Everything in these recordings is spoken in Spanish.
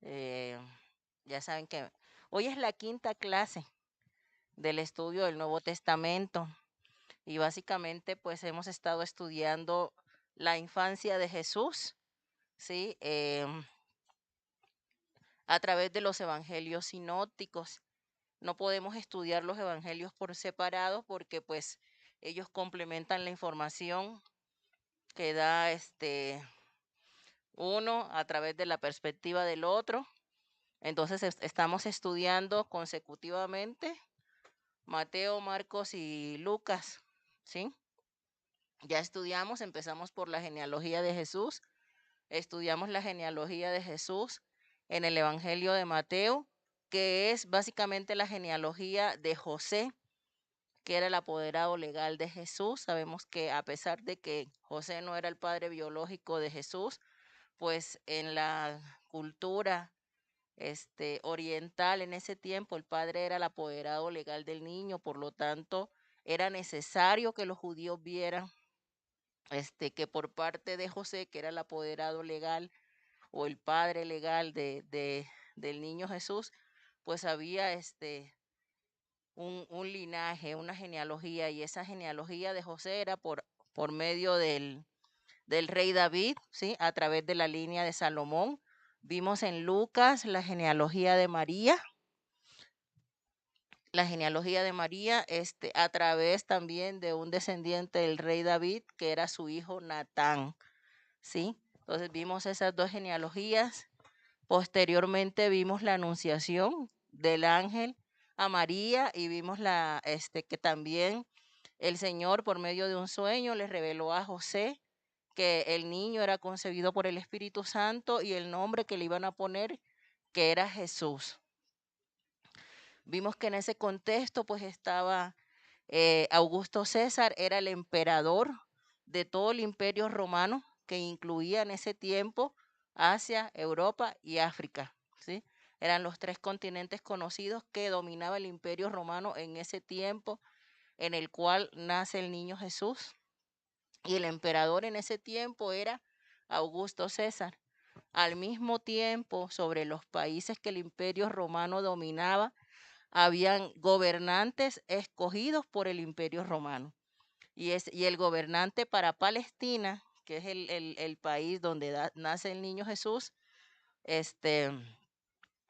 Eh, ya saben que hoy es la quinta clase del estudio del Nuevo Testamento y básicamente pues hemos estado estudiando la infancia de Jesús, ¿sí? A través de los evangelios sinópticos. No podemos estudiar los evangelios por separado porque pues ellos complementan la información que da uno a través de la perspectiva del otro. Entonces estamos estudiando consecutivamente Mateo, Marcos y Lucas, ¿sí? Ya estudiamos, empezamos por la genealogía de Jesús, estudiamos la genealogía de Jesús en el Evangelio de Mateo, que es básicamente la genealogía de José, que era el apoderado legal de Jesús. Sabemos que a pesar de que José no era el padre biológico de Jesús, pues en la cultura oriental en ese tiempo, el padre era el apoderado legal del niño, por lo tanto, era necesario que los judíos vieran que por parte de José, que era el apoderado legal o el padre legal del niño Jesús, pues había un linaje, una genealogía, y esa genealogía de José era por medio del rey David, ¿sí? A través de la línea de Salomón. Vimos en Lucas la genealogía de María, a través también de un descendiente del rey David, que era su hijo Natán, ¿sí? Entonces vimos esas dos genealogías. Posteriormente vimos la anunciación del ángel a María y vimos que también el Señor por medio de un sueño le reveló a José que el niño era concebido por el Espíritu Santo y el nombre que le iban a poner que era Jesús. Vimos que en ese contexto pues estaba Augusto César, era el emperador de todo el imperio romano que incluía en ese tiempo Asia, Europa y África, ¿sí? Eran los tres continentes conocidos que dominaba el imperio romano en ese tiempo en el cual nace el niño Jesús. Y el emperador en ese tiempo era Augusto César. Al mismo tiempo, sobre los países que el imperio romano dominaba, habían gobernantes escogidos por el imperio romano. Y el gobernante para Palestina, que es el país donde nace el niño Jesús, este,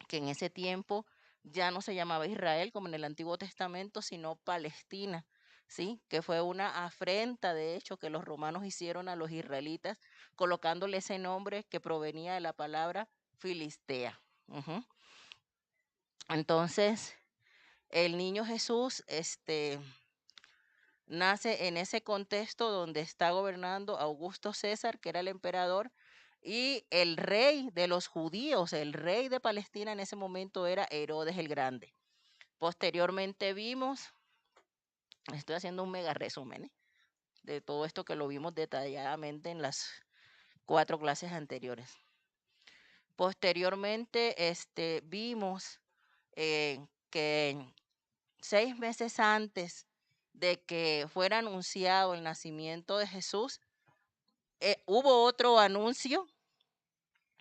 que en ese tiempo ya no se llamaba Israel como en el Antiguo Testamento, sino Palestina, ¿sí? Que fue una afrenta, de hecho, que los romanos hicieron a los israelitas, colocándole ese nombre que provenía de la palabra Filistea. Ujú. Entonces, el niño Jesús, nace en ese contexto donde está gobernando Augusto César, que era el emperador, y el rey de los judíos, el rey de Palestina en ese momento era Herodes el Grande. Posteriormente vimos, estoy haciendo un mega resumen de todo esto que lo vimos detalladamente en las 4 clases anteriores. Posteriormente, vimos que 6 meses antes de que fuera anunciado el nacimiento de Jesús, hubo otro anuncio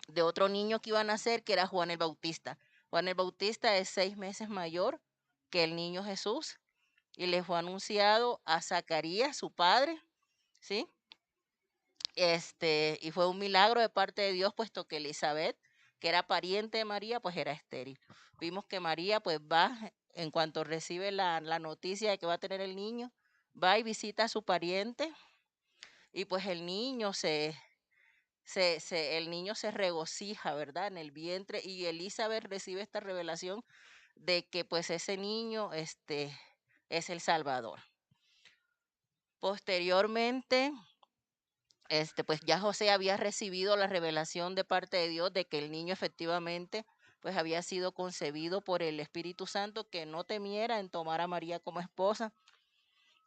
de otro niño que iba a nacer, que era Juan el Bautista. Juan el Bautista es 6 meses mayor que el niño Jesús y le fue anunciado a Zacarías, su padre, ¿sí? Y fue un milagro de parte de Dios, puesto que Elizabeth, que era pariente de María, pues era estéril. Vimos que María, pues va, en cuanto recibe la noticia de que va a tener el niño, va y visita a su pariente y pues el niño el niño se regocija, ¿verdad? En el vientre y Elizabeth recibe esta revelación de que pues ese niño, es el Salvador. Posteriormente, pues ya José había recibido la revelación de parte de Dios de que el niño efectivamente pues había sido concebido por el Espíritu Santo, que no temiera en tomar a María como esposa.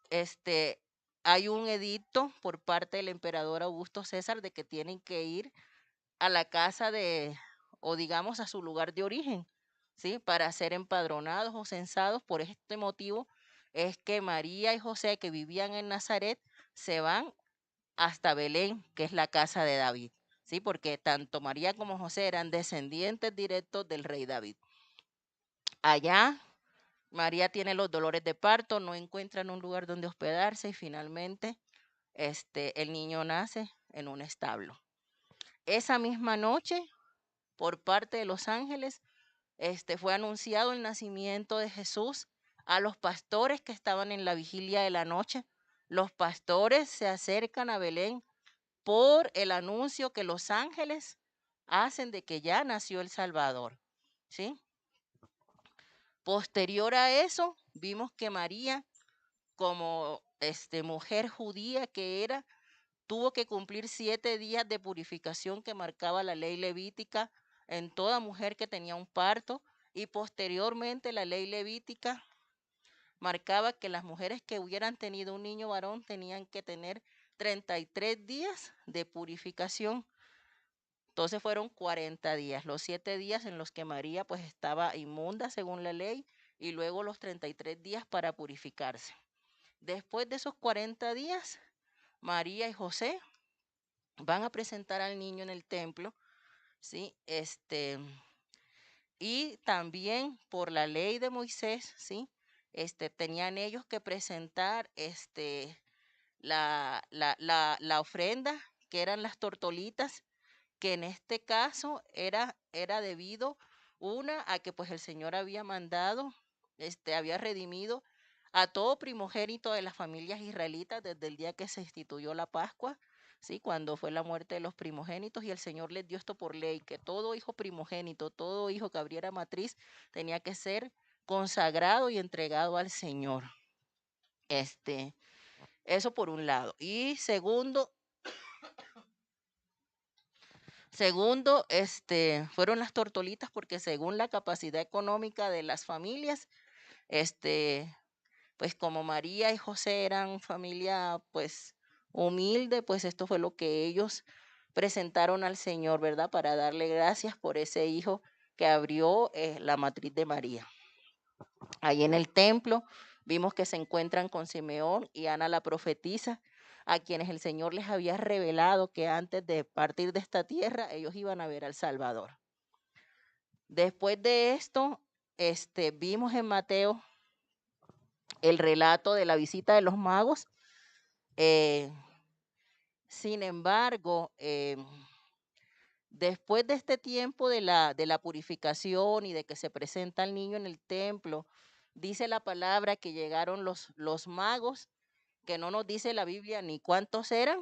Este, Hay un edicto por parte del emperador Augusto César de que tienen que ir a la casa o digamos a su lugar de origen, ¿sí? Para ser empadronados o censados. Por este motivo es que María y José, que vivían en Nazaret, se van hasta Belén, que es la casa de David. ¿sí? Porque tanto María como José eran descendientes directos del rey David. Allá María tiene los dolores de parto, no encuentran un lugar donde hospedarse y finalmente el niño nace en un establo. Esa misma noche, por parte de los ángeles, fue anunciado el nacimiento de Jesús a los pastores que estaban en la vigilia de la noche. Los pastores se acercan a Belén por el anuncio que los ángeles hacen de que ya nació el Salvador, ¿sí? Posterior a eso, vimos que María, como mujer judía que era, tuvo que cumplir 7 días de purificación que marcaba la ley levítica en toda mujer que tenía un parto, y posteriormente la ley levítica marcaba que las mujeres que hubieran tenido un niño varón tenían que tener 33 días de purificación. Entonces fueron 40 días, los 7 días en los que María pues estaba inmunda según la ley, y luego los 33 días para purificarse. Después de esos 40 días, María y José van a presentar al niño en el templo, ¿sí? Y también por la ley de Moisés, ¿sí? Tenían ellos que presentar la ofrenda, que eran las tortolitas, que en este caso era debido, una, a que pues el Señor había mandado, había redimido a todo primogénito de las familias israelitas desde el día que se instituyó la Pascua, ¿sí? Cuando fue la muerte de los primogénitos, y el Señor les dio esto por ley, que todo hijo primogénito, todo hijo que abriera matriz, tenía que ser consagrado y entregado al Señor. Eso por un lado. Y segundo, fueron las tortolitas, porque según la capacidad económica de las familias, pues como María y José eran familia pues humilde, pues esto fue lo que ellos presentaron al Señor, ¿verdad? Para darle gracias por ese hijo que abrió la matriz de María. Ahí en el templo vimos que se encuentran con Simeón y Ana la profetisa, a quienes el Señor les había revelado que antes de partir de esta tierra ellos iban a ver al Salvador. Después de esto, vimos en Mateo el relato de la visita de los magos. Sin embargo, después de este tiempo de la purificación y de que se presenta el niño en el templo, dice la palabra que llegaron los magos, que no nos dice la Biblia ni cuántos eran,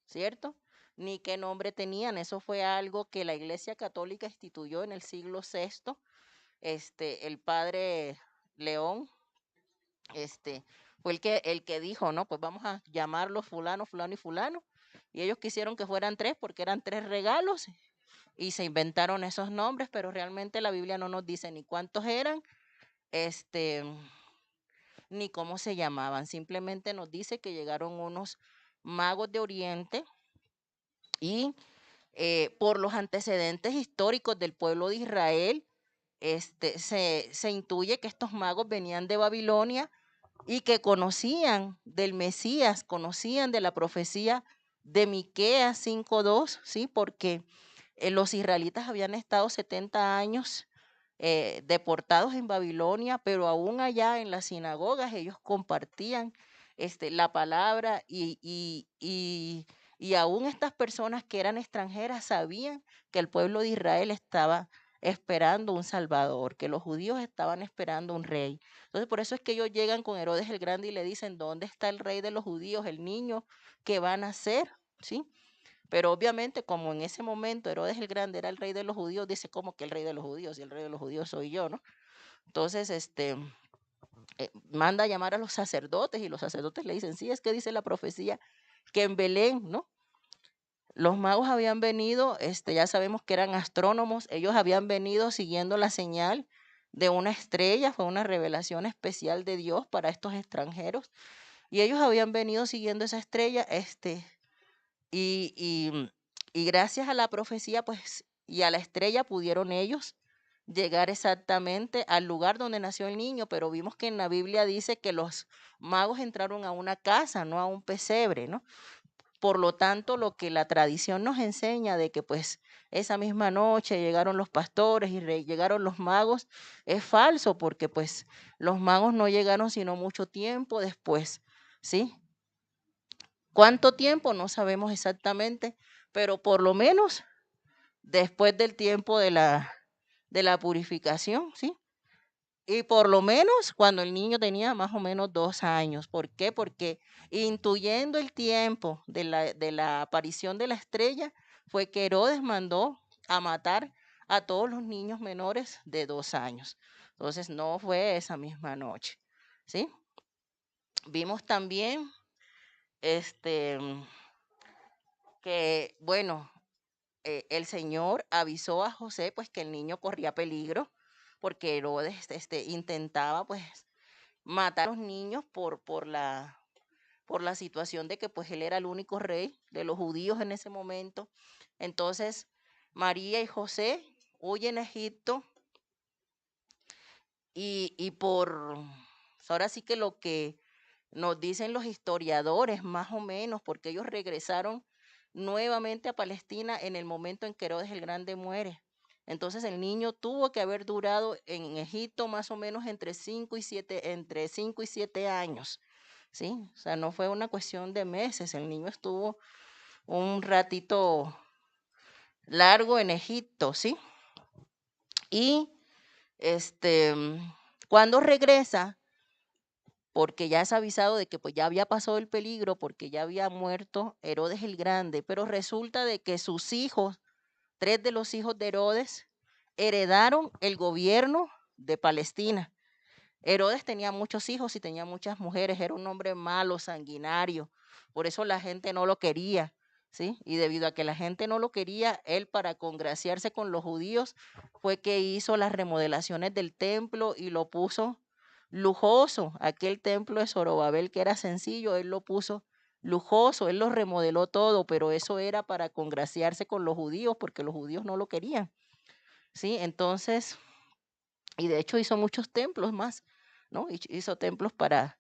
¿cierto? Ni qué nombre tenían. Eso fue algo que la Iglesia Católica instituyó en el siglo VI. El padre León, fue el que dijo, no, pues vamos a llamarlos fulano, fulano y fulano. Y ellos quisieron que fueran 3 porque eran 3 regalos y se inventaron esos nombres, pero realmente la Biblia no nos dice ni cuántos eran, este, ni cómo se llamaban. Simplemente nos dice que llegaron unos magos de Oriente y por los antecedentes históricos del pueblo de Israel, se intuye que estos magos venían de Babilonia y que conocían del Mesías, conocían de la profecía de Miqueas 5:2, ¿sí? Porque los israelitas habían estado 70 años deportados en Babilonia, pero aún allá en las sinagogas ellos compartían la palabra, y aún estas personas que eran extranjeras sabían que el pueblo de Israel estaba esperando un Salvador, que los judíos estaban esperando un rey. Entonces, por eso es que ellos llegan con Herodes el Grande y le dicen, ¿dónde está el rey de los judíos, el niño que van a nacer? ¿Sí? Pero obviamente, como en ese momento Herodes el Grande era el rey de los judíos, dice, ¿cómo que el rey de los judíos? Y el rey de los judíos soy yo, ¿no? Entonces, manda a llamar a los sacerdotes, y los sacerdotes le dicen, sí, es que dice la profecía que en Belén, ¿no? Los magos habían venido, ya sabemos que eran astrónomos, ellos habían venido siguiendo la señal de una estrella, fue una revelación especial de Dios para estos extranjeros, y ellos habían venido siguiendo esa estrella, y gracias a la profecía, pues, y a la estrella pudieron ellos llegar exactamente al lugar donde nació el niño, pero vimos que en la Biblia dice que los magos entraron a una casa, no a un pesebre, ¿no? por lo tanto, lo que la tradición nos enseña de que pues esa misma noche llegaron los pastores y llegaron los magos es falso, porque pues los magos no llegaron sino mucho tiempo después, ¿sí? ¿Cuánto tiempo? No sabemos exactamente, pero por lo menos después del tiempo de la purificación, ¿sí? Y por lo menos cuando el niño tenía más o menos 2 años. ¿Por qué? Porque intuyendo el tiempo de la aparición de la estrella, fue que Herodes mandó a matar a todos los niños menores de 2 años. Entonces no fue esa misma noche, ¿sí? Vimos también este, que, bueno, el Señor avisó a José pues que el niño corría peligro porque Herodes intentaba pues matar a los niños por la situación de que pues él era el único rey de los judíos en ese momento. Entonces María y José huyen a Egipto y por, ahora sí que lo que nos dicen los historiadores más o menos, porque ellos regresaron nuevamente a Palestina en el momento en que Herodes el Grande muere. Entonces el niño tuvo que haber durado en Egipto más o menos entre 5 y 7 años, ¿sí? O sea, no fue una cuestión de meses, el niño estuvo un ratito largo en Egipto, ¿sí? Y este, cuando regresa, porque ya es avisado de que pues ya había pasado el peligro, porque ya había muerto Herodes el Grande, pero resulta de que sus hijos, 3 de los hijos de Herodes, heredaron el gobierno de Palestina. Herodes tenía muchos hijos y tenía muchas mujeres, era un hombre malo, sanguinario, por eso la gente no lo quería, ¿sí? Y debido a que la gente no lo quería, él para congraciarse con los judíos fue que hizo las remodelaciones del templo y lo puso lujoso. Aquel templo de Zorobabel que era sencillo, él lo puso lujoso, él lo remodeló todo, pero eso era para congraciarse con los judíos porque los judíos no lo querían, ¿sí? Entonces, y de hecho hizo muchos templos más, ¿no? Hizo templos para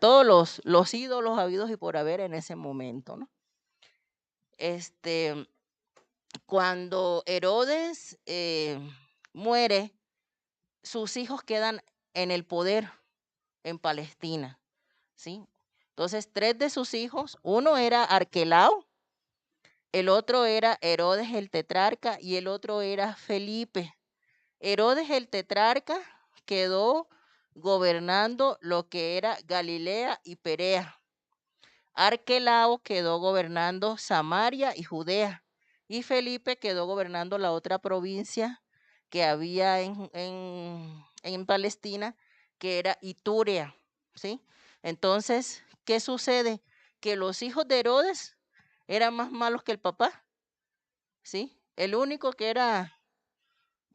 todos los ídolos habidos y por haber en ese momento, ¿no? Este, cuando Herodes muere, sus hijos quedan en el poder en Palestina, ¿sí? Entonces, 3 de sus hijos, uno era Arquelao, el otro era Herodes el tetrarca y el otro era Felipe. Herodes el tetrarca quedó gobernando lo que era Galilea y Perea. Arquelao quedó gobernando Samaria y Judea. Y Felipe quedó gobernando la otra provincia que había en Palestina, que era Iturea, ¿sí? Entonces, ¿qué sucede? Que los hijos de Herodes eran más malos que el papá, ¿sí? El único que era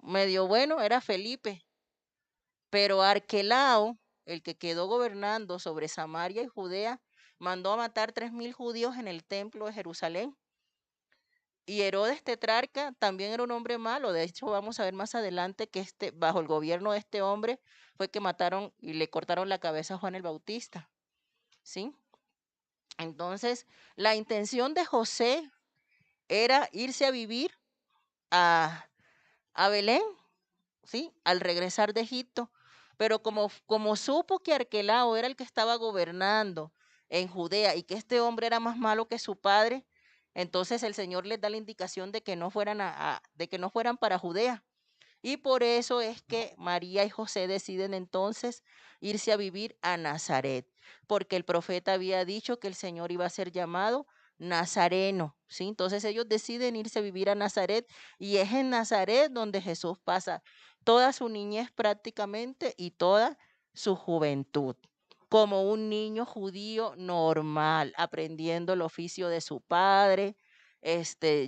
medio bueno era Felipe, pero Arquelao, el que quedó gobernando sobre Samaria y Judea, mandó a matar 3.000 judíos en el templo de Jerusalén. Y Herodes tetrarca también era un hombre malo. De hecho, vamos a ver más adelante que bajo el gobierno de este hombre fue que mataron y le cortaron la cabeza a Juan el Bautista. ¿Sí? Entonces, la intención de José era irse a vivir a, a Belén, ¿sí? Al regresar de Egipto. Pero como supo que Arquelao era el que estaba gobernando en Judea y que este hombre era más malo que su padre, entonces el Señor les da la indicación de que no fueran de que no fueran para Judea. Y por eso es que María y José deciden entonces irse a vivir a Nazaret, porque el profeta había dicho que el Señor iba a ser llamado Nazareno, ¿sí? Entonces ellos deciden irse a vivir a Nazaret y es en Nazaret donde Jesús pasa toda su niñez prácticamente y toda su juventud, como un niño judío normal, aprendiendo el oficio de su padre,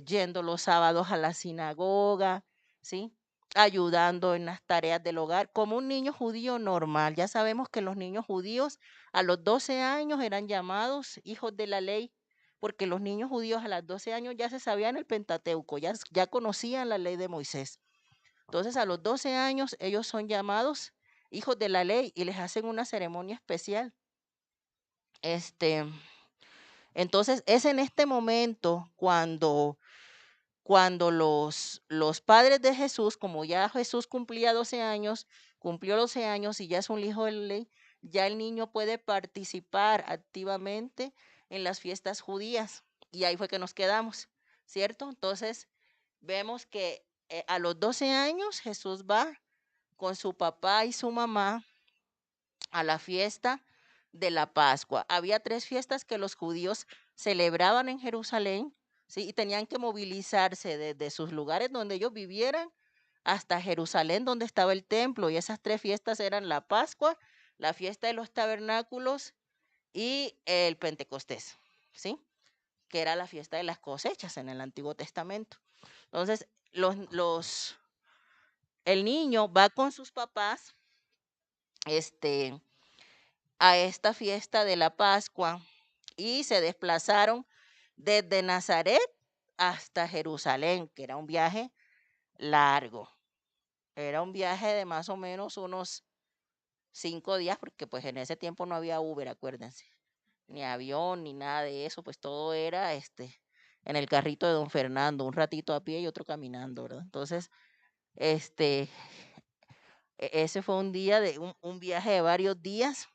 yendo los sábados a la sinagoga, ¿sí? Ayudando en las tareas del hogar, como un niño judío normal. Ya sabemos que los niños judíos a los 12 años eran llamados hijos de la ley, porque los niños judíos a los 12 años ya se sabían el Pentateuco, ya conocían la ley de Moisés. Entonces a los 12 años ellos son llamados hijos de la ley y les hacen una ceremonia especial. Este, Entonces, es en este momento cuando los padres de Jesús, como ya Jesús cumplía 12 años, cumplió 12 años y ya es un hijo de la ley, ya el niño puede participar activamente en las fiestas judías. Y ahí fue que nos quedamos, ¿cierto? Entonces, vemos que a los 12 años Jesús va con su papá y su mamá a la fiesta de la Pascua. Había tres fiestas que los judíos celebraban en Jerusalén, ¿sí? Y tenían que movilizarse desde sus lugares donde ellos vivieran hasta Jerusalén, donde estaba el templo. Y esas tres fiestas eran la Pascua, la fiesta de los tabernáculos y el Pentecostés, ¿sí? Que era la fiesta de las cosechas en el Antiguo Testamento. Entonces, el niño va con sus papás, este, a esta fiesta de la Pascua y se desplazaron desde Nazaret hasta Jerusalén, que era un viaje largo. Era un viaje de más o menos unos 5 días, porque pues en ese tiempo no había Uber, acuérdense, ni avión, ni nada de eso, pues todo era en el carrito de don Fernando, un ratito a pie y otro caminando, ¿verdad? Entonces, este, ese fue un día de un viaje de varios días.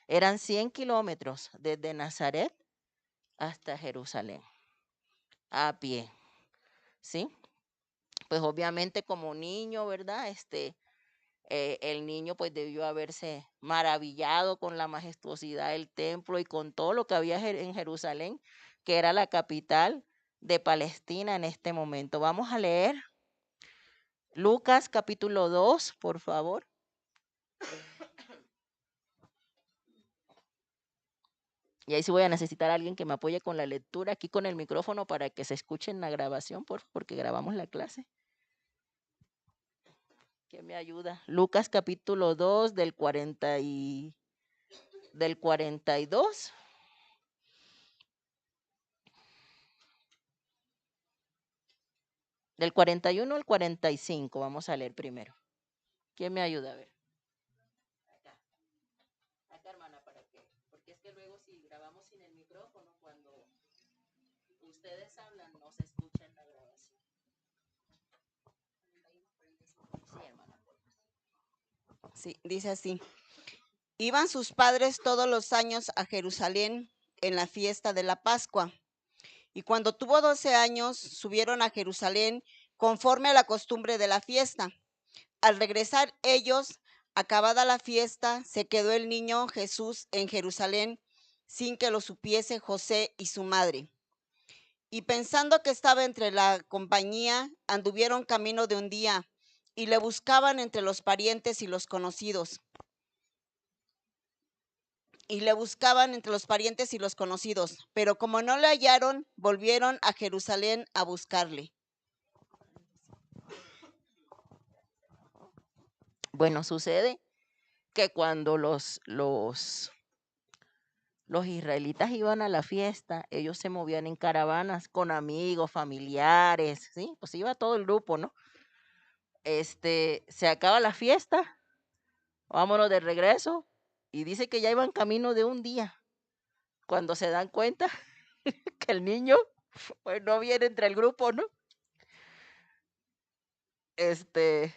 Eran 100 kilómetros desde Nazaret hasta Jerusalén, a pie, ¿sí? Pues obviamente como niño, ¿verdad? El niño pues debió haberse maravillado con la majestuosidad del templo y con todo lo que había en Jerusalén, que era la capital de Palestina en este momento. Vamos a leer Lucas capítulo 2, por favor. Y ahí sí voy a necesitar a alguien que me apoye con la lectura aquí con el micrófono para que se escuche en la grabación, porque grabamos la clase. ¿Quién me ayuda? Lucas capítulo 2 del 42. Del 41 al 45 vamos a leer primero. ¿Quién me ayuda a ver? Acá, acá hermana, ¿para qué? Porque es que luego si grabamos sin el micrófono, cuando ustedes hablan no se escucha en la grabación. Sí, hermana. Sí, dice así. Iban sus padres todos los años a Jerusalén en la fiesta de la Pascua. Y cuando tuvo 12 años, subieron a Jerusalén conforme a la costumbre de la fiesta. Al regresar ellos, acabada la fiesta, se quedó el niño Jesús en Jerusalén sin que lo supiese José y su madre. Y pensando que estaba entre la compañía, anduvieron camino de un día y le buscaban entre los parientes y los conocidos. Pero como no le hallaron, volvieron a Jerusalén a buscarle. Bueno, sucede que cuando los israelitas iban a la fiesta, ellos se movían en caravanas con amigos, familiares, ¿sí? Pues iba todo el grupo, ¿no? Se acaba la fiesta, vámonos de regreso, y dice que ya iban camino de un día, cuando se dan cuenta que el niño pues no viene entre el grupo, ¿no? Este,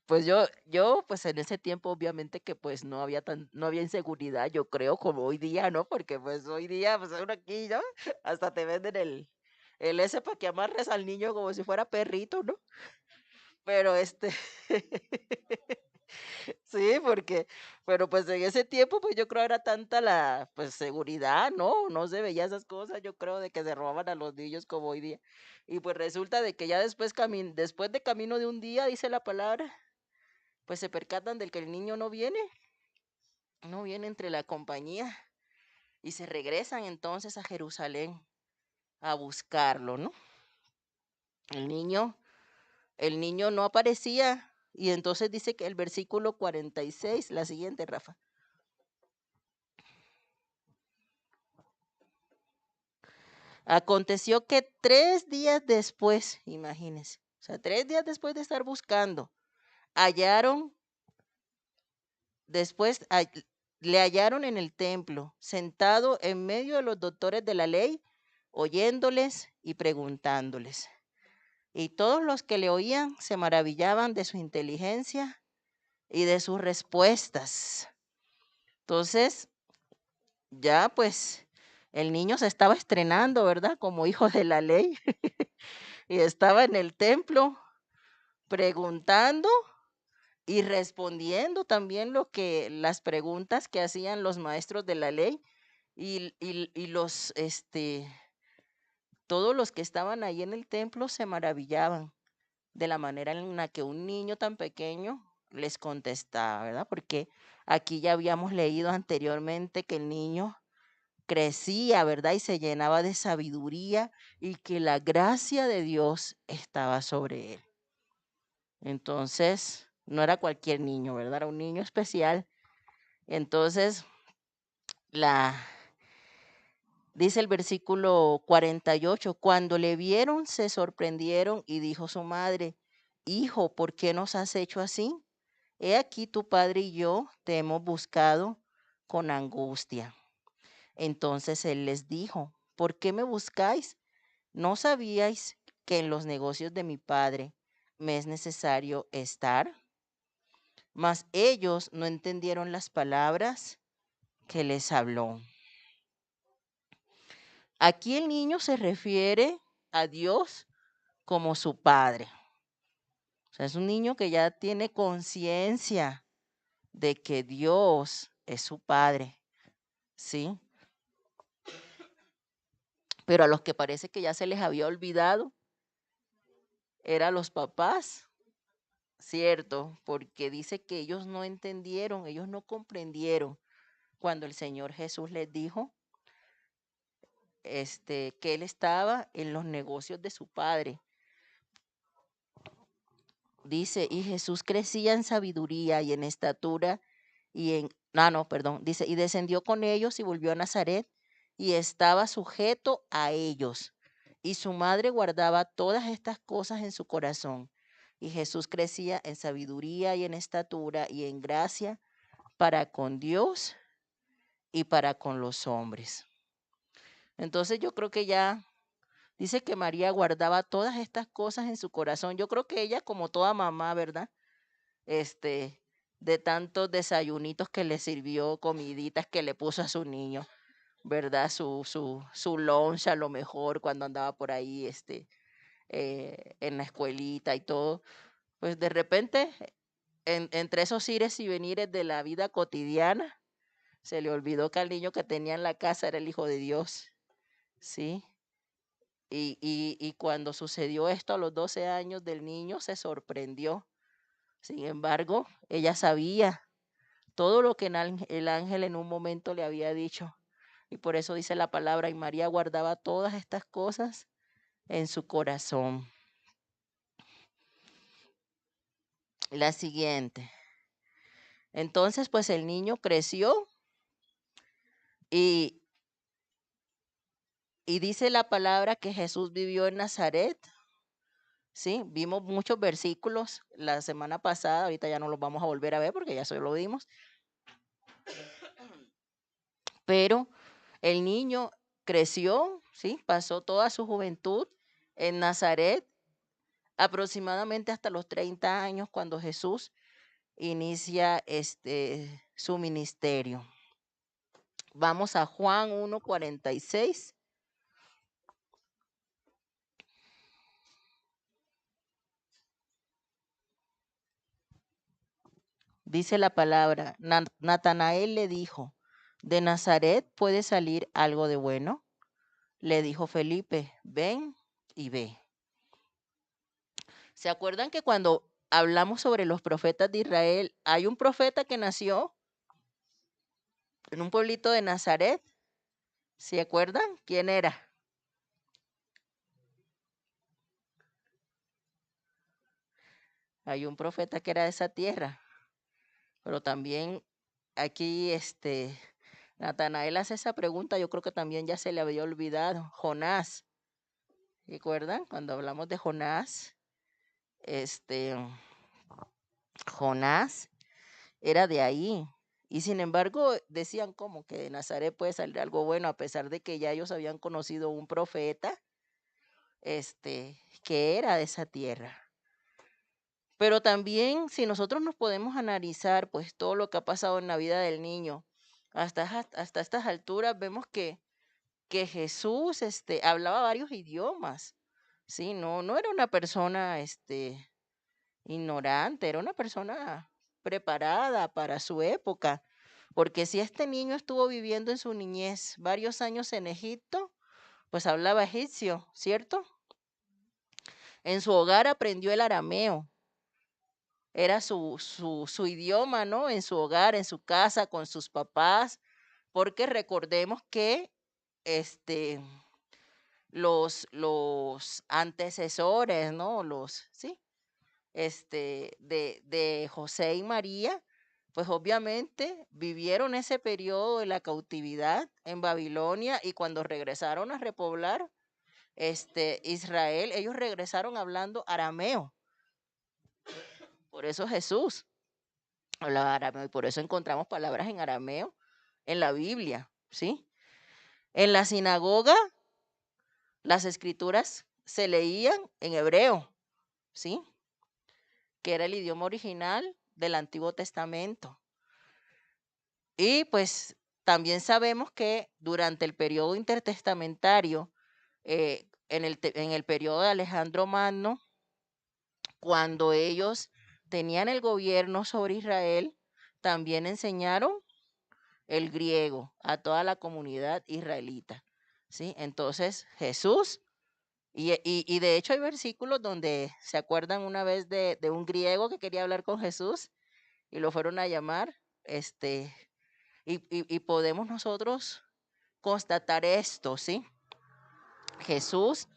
pues yo pues en ese tiempo obviamente que pues no había inseguridad, yo creo, como hoy día, ¿no? Porque pues hoy día, pues uno aquí, ¿no? Hasta te venden el ese para que amarres al niño como si fuera perrito, ¿no? Pero sí, porque, pero pues en ese tiempo, pues yo creo era tanta la, pues seguridad, ¿no? No se veía esas cosas, yo creo, de que se robaban a los niños como hoy día. Y pues resulta de que ya después de camino de un día, dice la palabra, pues se percatan del que el niño no viene entre la compañía y se regresan entonces a Jerusalén a buscarlo, ¿no? El niño, el niño no aparecía y entonces dice que el versículo 46, la siguiente, Rafa. Aconteció que 3 días después, imagínense, o sea, 3 días después de estar buscando, hallaron, después le hallaron en el templo, sentado en medio de los doctores de la ley, oyéndoles y preguntándoles. Y todos los que le oían se maravillaban de su inteligencia y de sus respuestas. Entonces, ya pues el niño se estaba estrenando, ¿verdad? Como hijo de la ley y estaba en el templo preguntando y respondiendo también lo que las preguntas que hacían los maestros de la ley y los todos los que estaban ahí en el templo se maravillaban de la manera en la que un niño tan pequeño les contestaba, ¿verdad? Porque aquí ya habíamos leído anteriormente que el niño crecía, ¿verdad? Y se llenaba de sabiduría y que la gracia de Dios estaba sobre él. Entonces, no era cualquier niño, ¿verdad? Era un niño especial. Entonces, la dice el versículo 48, cuando le vieron se sorprendieron y dijo su madre, hijo, ¿por qué nos has hecho así? He aquí tu padre y yo te hemos buscado con angustia. Entonces él les dijo, ¿por qué me buscáis? ¿No sabíais que en los negocios de mi padre me es necesario estar? Mas ellos no entendieron las palabras que les habló. Aquí el niño se refiere a Dios como su padre. O sea, es un niño que ya tiene conciencia de que Dios es su padre, ¿sí? Pero a los que parece que ya se les había olvidado, eran los papás, ¿cierto? Porque dice que ellos no entendieron, ellos no comprendieron cuando el Señor Jesús les dijo que él estaba en los negocios de su padre. Dice, y Jesús crecía en sabiduría y en estatura y en, no, perdón, dice, y descendió con ellos y volvió a Nazaret y estaba sujeto a ellos. Y su madre guardaba todas estas cosas en su corazón. Y Jesús crecía en sabiduría y en estatura y en gracia para con Dios y para con los hombres. Entonces yo creo que ya dice que María guardaba todas estas cosas en su corazón. Yo creo que ella, como toda mamá, ¿verdad? este, de tantos desayunitos que le sirvió, comiditas que le puso a su niño, ¿verdad? Su lunch a lo mejor cuando andaba por ahí, en la escuelita y todo. Pues de repente, entre esos ires y venires de la vida cotidiana, se le olvidó que al niño que tenía en la casa era el Hijo de Dios, ¿sí? Y cuando sucedió esto a los 12 años del niño, se sorprendió. Sin embargo, ella sabía todo lo que el ángel en un momento le había dicho. Y por eso dice la palabra, y María guardaba todas estas cosas en su corazón. La siguiente. Entonces, pues el niño creció y, y dice la palabra que Jesús vivió en Nazaret. Sí, vimos muchos versículos la semana pasada, ahorita ya no los vamos a volver a ver porque ya solo lo vimos. Pero el niño creció, ¿sí? Pasó toda su juventud en Nazaret, aproximadamente hasta los 30 años cuando Jesús inicia su ministerio. Vamos a Juan 1:46. Dice la palabra, Natanael le dijo, ¿de Nazaret puede salir algo de bueno? Le dijo Felipe, ven y ve. ¿Se acuerdan que cuando hablamos sobre los profetas de Israel, hay un profeta que nació en un pueblito de Nazaret? ¿Se acuerdan? ¿Quién era? Hay un profeta que era de esa tierra, pero también aquí Natanael hace esa pregunta, yo creo que también ya se le había olvidado. Jonás, ¿recuerdan? Cuando hablamos de Jonás, este, Jonás era de ahí Y sin embargo, decían como que de Nazaret puede salir algo bueno, a pesar de que ya ellos habían conocido un profeta, que era de esa tierra. Pero también, si nosotros nos podemos analizar, pues todo lo que ha pasado en la vida del niño, hasta estas alturas vemos que Jesús, hablaba varios idiomas, ¿sí? No era una persona, ignorante, era una persona preparada para su época, porque si este niño estuvo viviendo en su niñez varios años en Egipto, pues hablaba egipcio, ¿cierto? En su hogar aprendió el arameo, era su idioma, ¿no? En su hogar, en su casa, con sus papás, porque recordemos que este, los antecesores, ¿no? Sí, de José y María, pues obviamente vivieron ese periodo de la cautividad en Babilonia y cuando regresaron a repoblar Israel, ellos regresaron hablando arameo. Por eso Jesús hablaba arameo y por eso encontramos palabras en arameo en la Biblia, ¿sí? En la sinagoga las escrituras se leían en hebreo, ¿sí? Que era el idioma original del Antiguo Testamento. Y pues también sabemos que durante el periodo intertestamentario, en el periodo de Alejandro Magno, cuando ellos tenían el gobierno sobre Israel, también enseñaron el griego a toda la comunidad israelita. ¿Sí? Entonces Jesús, y de hecho hay versículos donde se acuerdan una vez de un griego que quería hablar con Jesús y lo fueron a llamar, y podemos nosotros constatar esto, ¿sí? Jesús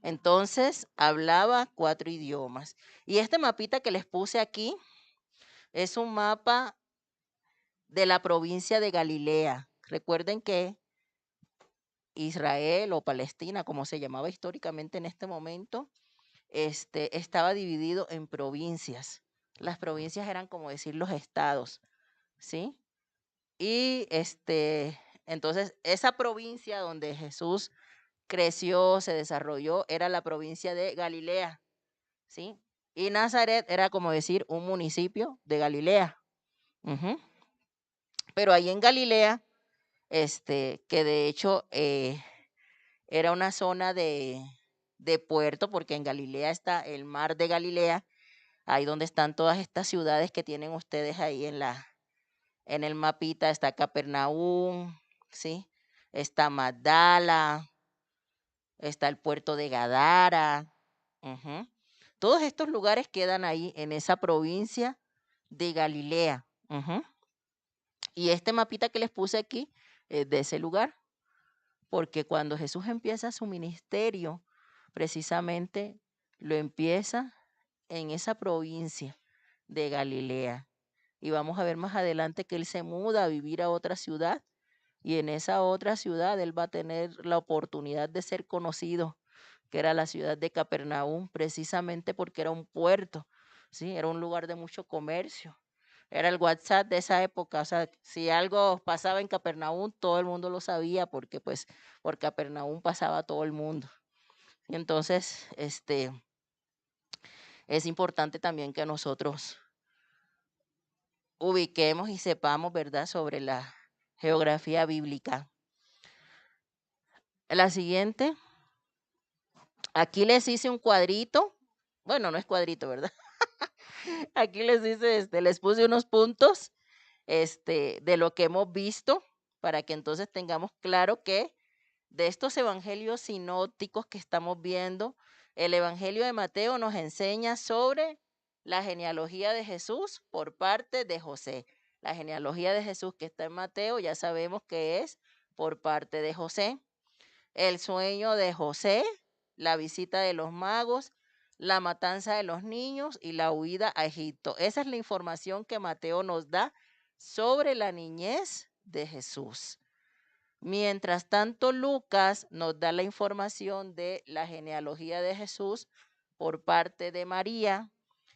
entonces hablaba 4 idiomas. Y este mapita que les puse aquí es un mapa de la provincia de Galilea. Recuerden que Israel o Palestina, como se llamaba históricamente en este momento, estaba dividido en provincias. Las provincias eran como decir los estados, ¿sí? Y entonces esa provincia donde Jesús creció, se desarrolló, era la provincia de Galilea, ¿sí? Y Nazaret era como decir un municipio de Galilea. Ujú. Pero ahí en Galilea, que de hecho era una zona de puerto, porque en Galilea está el mar de Galilea, ahí donde están todas estas ciudades que tienen ustedes ahí en el mapita, está Capernaum, ¿sí? Está Magdala, está el puerto de Gadara. Ujú. Todos estos lugares quedan ahí en esa provincia de Galilea. Ujú. Y este mapita que les puse aquí es de ese lugar, porque cuando Jesús empieza su ministerio, precisamente lo empieza en esa provincia de Galilea. Y vamos a ver más adelante que él se muda a vivir a otra ciudad y en esa otra ciudad él va a tener la oportunidad de ser conocido, que era la ciudad de Capernaum, precisamente porque era un puerto, ¿sí? Era un lugar de mucho comercio. Era el WhatsApp de esa época, o sea, si algo pasaba en Capernaum, todo el mundo lo sabía porque pues por Capernaum pasaba todo el mundo. Y entonces, es importante también que nosotros ubiquemos y sepamos, ¿verdad?, sobre la geografía bíblica. La siguiente, aquí les hice un cuadrito, bueno, no es cuadrito, ¿verdad? Aquí les hice, les puse unos puntos, de lo que hemos visto, para que entonces tengamos claro que de estos evangelios sinópticos que estamos viendo, el evangelio de Mateo nos enseña sobre la genealogía de Jesús por parte de José. La genealogía de Jesús que está en Mateo ya sabemos que es por parte de José. El sueño de José, la visita de los magos, la matanza de los niños y la huida a Egipto. Esa es la información que Mateo nos da sobre la niñez de Jesús. Mientras tanto, Lucas nos da la información de la genealogía de Jesús por parte de María,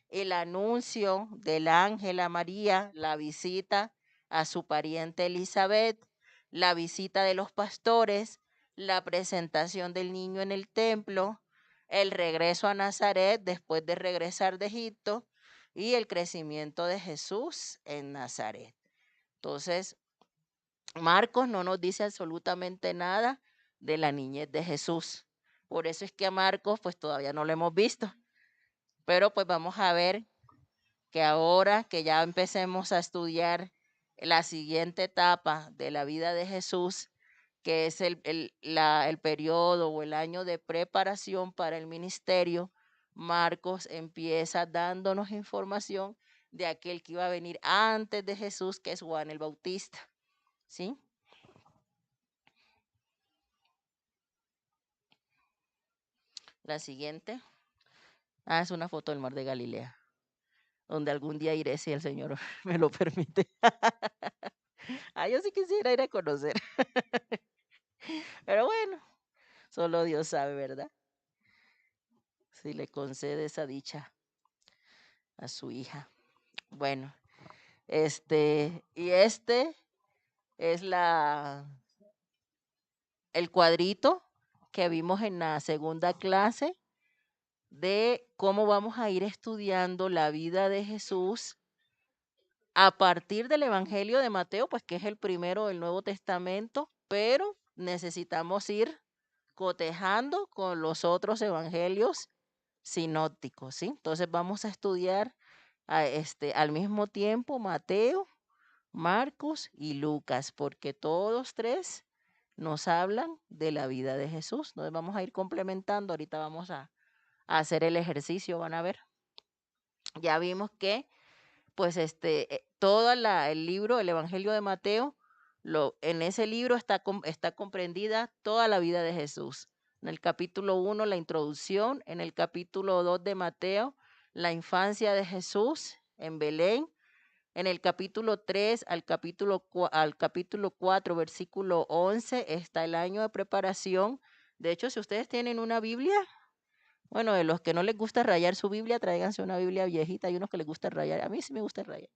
el anuncio del ángel a María, la visita a su pariente Elizabeth, la visita de los pastores, la presentación del niño en el templo, el regreso a Nazaret después de regresar de Egipto y el crecimiento de Jesús en Nazaret. Entonces, Marcos no nos dice absolutamente nada de la niñez de Jesús. Por eso es que a Marcos pues todavía no lo hemos visto. Pero pues vamos a ver que ahora que ya empecemos a estudiar la siguiente etapa de la vida de Jesús, que es el periodo o el año de preparación para el ministerio, Marcos empieza dándonos información de aquel que iba a venir antes de Jesús, que es Juan el Bautista. ¿Sí? La siguiente. Es una foto del mar de Galilea, donde algún día iré si el Señor me lo permite. Yo sí quisiera ir a conocer. Pero bueno, solo Dios sabe, ¿verdad? Si le concede esa dicha a su hija. Bueno, y este es el cuadrito que vimos en la segunda clase de cómo vamos a ir estudiando la vida de Jesús a partir del Evangelio de Mateo, pues que es el primero del Nuevo Testamento, pero necesitamos ir cotejando con los otros evangelios sinópticos, ¿sí? Entonces vamos a estudiar al mismo tiempo Mateo, Marcos y Lucas, porque todos tres nos hablan de la vida de Jesús. Entonces vamos a ir complementando, ahorita vamos a hacer el ejercicio, van a ver. Ya vimos que pues todo el libro, el Evangelio de Mateo, en ese libro está comprendida toda la vida de Jesús. En el capítulo 1, la introducción, en el capítulo 2 de Mateo, la infancia de Jesús en Belén, en el capítulo 3 al capítulo 4, versículo 11, está el año de preparación. De hecho, si ustedes tienen una Biblia, bueno, de los que no les gusta rayar su Biblia, tráiganse una Biblia viejita. Hay unos que les gusta rayar. A mí sí me gusta rayar.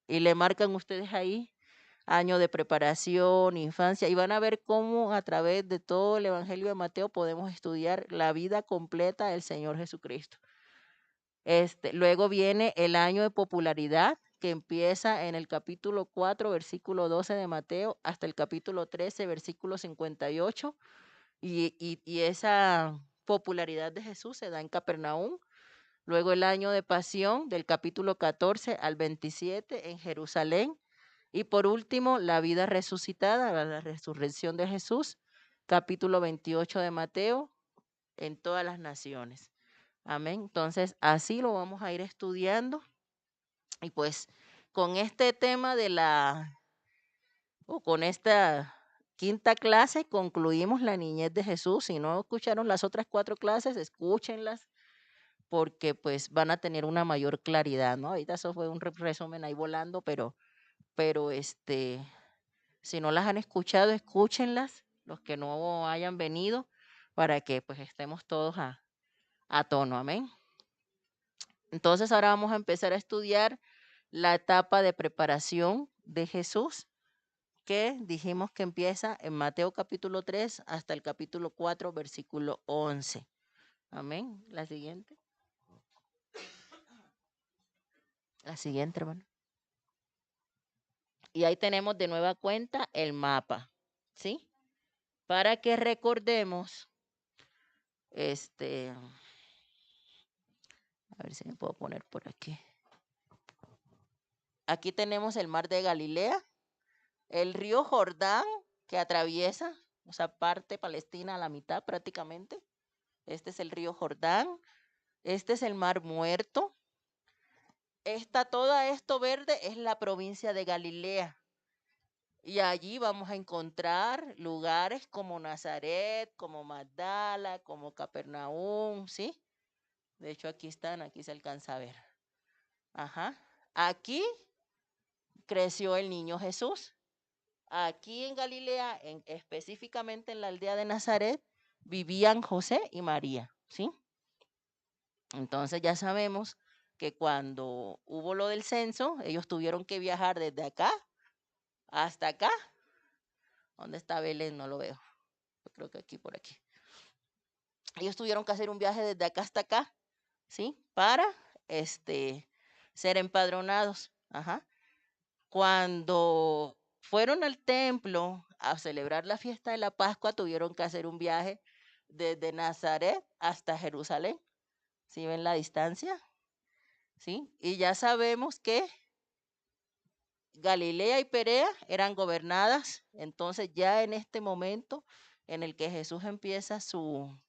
Y le marcan ustedes ahí año de preparación, infancia, y van a ver cómo a través de todo el Evangelio de Mateo podemos estudiar la vida completa del Señor Jesucristo. Luego viene el año de popularidad, que empieza en el capítulo 4, versículo 12 de Mateo, hasta el capítulo 13, versículo 58, y esa popularidad de Jesús se da en Capernaum. Luego el año de pasión, del capítulo 14 al 27 en Jerusalén. Y por último, la vida resucitada, la resurrección de Jesús, capítulo 28 de Mateo, en todas las naciones. Amén. Entonces, así lo vamos a ir estudiando. Y pues con este tema con esta quinta clase concluimos la niñez de Jesús. Si no escucharon las otras 4 clases, escúchenlas, porque pues van a tener una mayor claridad, ¿no? Ahorita eso fue un resumen ahí volando, pero si no las han escuchado, escúchenlas, los que no hayan venido, para que pues estemos todos a tono, amén. Entonces ahora vamos a empezar a estudiar la etapa de preparación de Jesús, que dijimos que empieza en Mateo capítulo 3 hasta el capítulo 4, versículo 11. Amén. La siguiente. La siguiente, hermano. Y ahí tenemos de nueva cuenta el mapa, ¿sí? Para que recordemos, a ver si me puedo poner por aquí. Aquí tenemos el mar de Galilea, el río Jordán que atraviesa, o sea, parte Palestina a la mitad prácticamente. Este es el río Jordán. Este es el mar Muerto. Todo esto verde es la provincia de Galilea. Y allí vamos a encontrar lugares como Nazaret, como Magdala, como Capernaum, ¿sí? De hecho, aquí están, aquí se alcanza a ver. Ajá. Aquí creció el niño Jesús. Aquí en Galilea, específicamente en la aldea de Nazaret, vivían José y María, ¿sí? Entonces ya sabemos que cuando hubo lo del censo, ellos tuvieron que viajar desde acá hasta acá. ¿Dónde está Belén? No lo veo. Yo creo que aquí, por aquí. Ellos tuvieron que hacer un viaje desde acá hasta acá, ¿sí? Para ser empadronados. Ajá. Cuando fueron al templo a celebrar la fiesta de la Pascua, tuvieron que hacer un viaje desde Nazaret hasta Jerusalén. ¿Sí ven la distancia? ¿Sí? Y ya sabemos que Galilea y Perea eran gobernadas, entonces ya en este momento en el que Jesús empieza su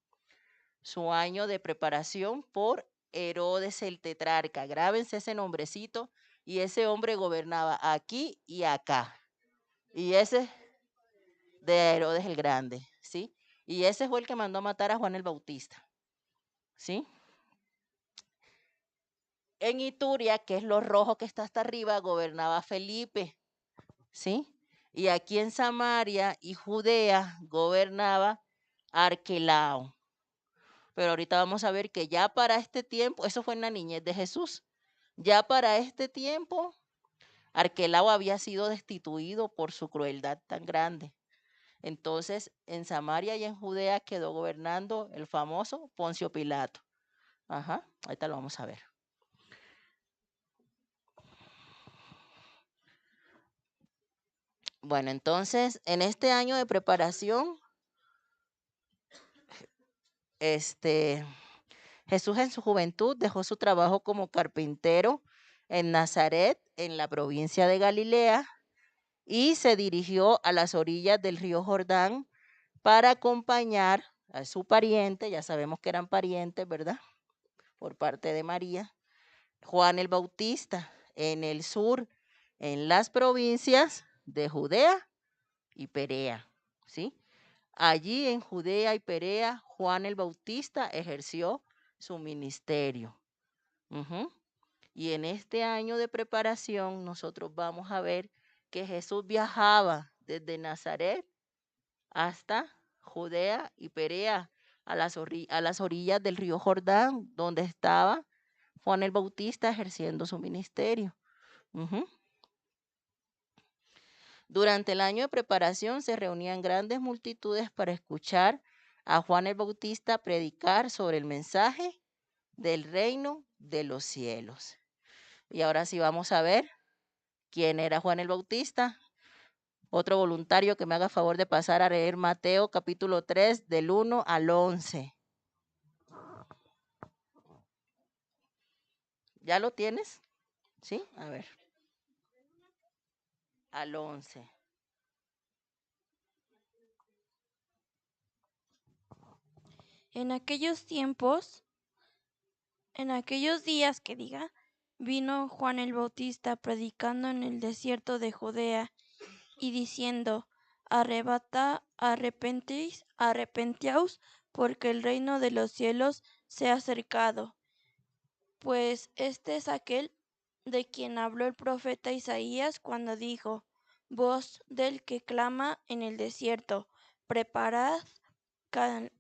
año de preparación por Herodes el tetrarca. Grábense ese nombrecito, y ese hombre gobernaba aquí y acá. Y ese de Herodes el Grande, ¿sí? Y ese fue el que mandó a matar a Juan el Bautista, ¿sí? En Ituria, que es lo rojo que está hasta arriba, gobernaba Felipe, ¿sí? Y aquí en Samaria y Judea gobernaba Arquelao. Pero ahorita vamos a ver que ya para este tiempo, eso fue en la niñez de Jesús, ya para este tiempo, Arquelao había sido destituido por su crueldad tan grande. Entonces, en Samaria y en Judea quedó gobernando el famoso Poncio Pilato. Ajá, ahorita lo vamos a ver. Bueno, entonces, en este año de preparación, Jesús en su juventud dejó su trabajo como carpintero en Nazaret, en la provincia de Galilea, y se dirigió a las orillas del río Jordán para acompañar a su pariente, ya sabemos que eran parientes, ¿verdad? Por parte de María, Juan el Bautista, en el sur, en las provincias de Judea y Perea, ¿sí? Allí en Judea y Perea, Juan el Bautista ejerció su ministerio. Ujú. Y en este año de preparación nosotros vamos a ver que Jesús viajaba desde Nazaret hasta Judea y Perea, a las orillas del río Jordán, donde estaba Juan el Bautista ejerciendo su ministerio. Ujú. Durante el año de preparación se reunían grandes multitudes para escuchar a Juan el Bautista predicar sobre el mensaje del reino de los cielos. Y ahora sí vamos a ver quién era Juan el Bautista. Otro voluntario que me haga favor de pasar a leer Mateo capítulo 3 del 1 al 11. ¿Ya lo tienes? ¿Sí? A ver. Al 11. En aquellos tiempos, en aquellos días que diga, vino Juan el Bautista predicando en el desierto de Judea y diciendo, arrepentíos, porque el reino de los cielos se ha acercado. Pues este es aquel de quien habló el profeta Isaías cuando dijo, voz del que clama en el desierto, preparad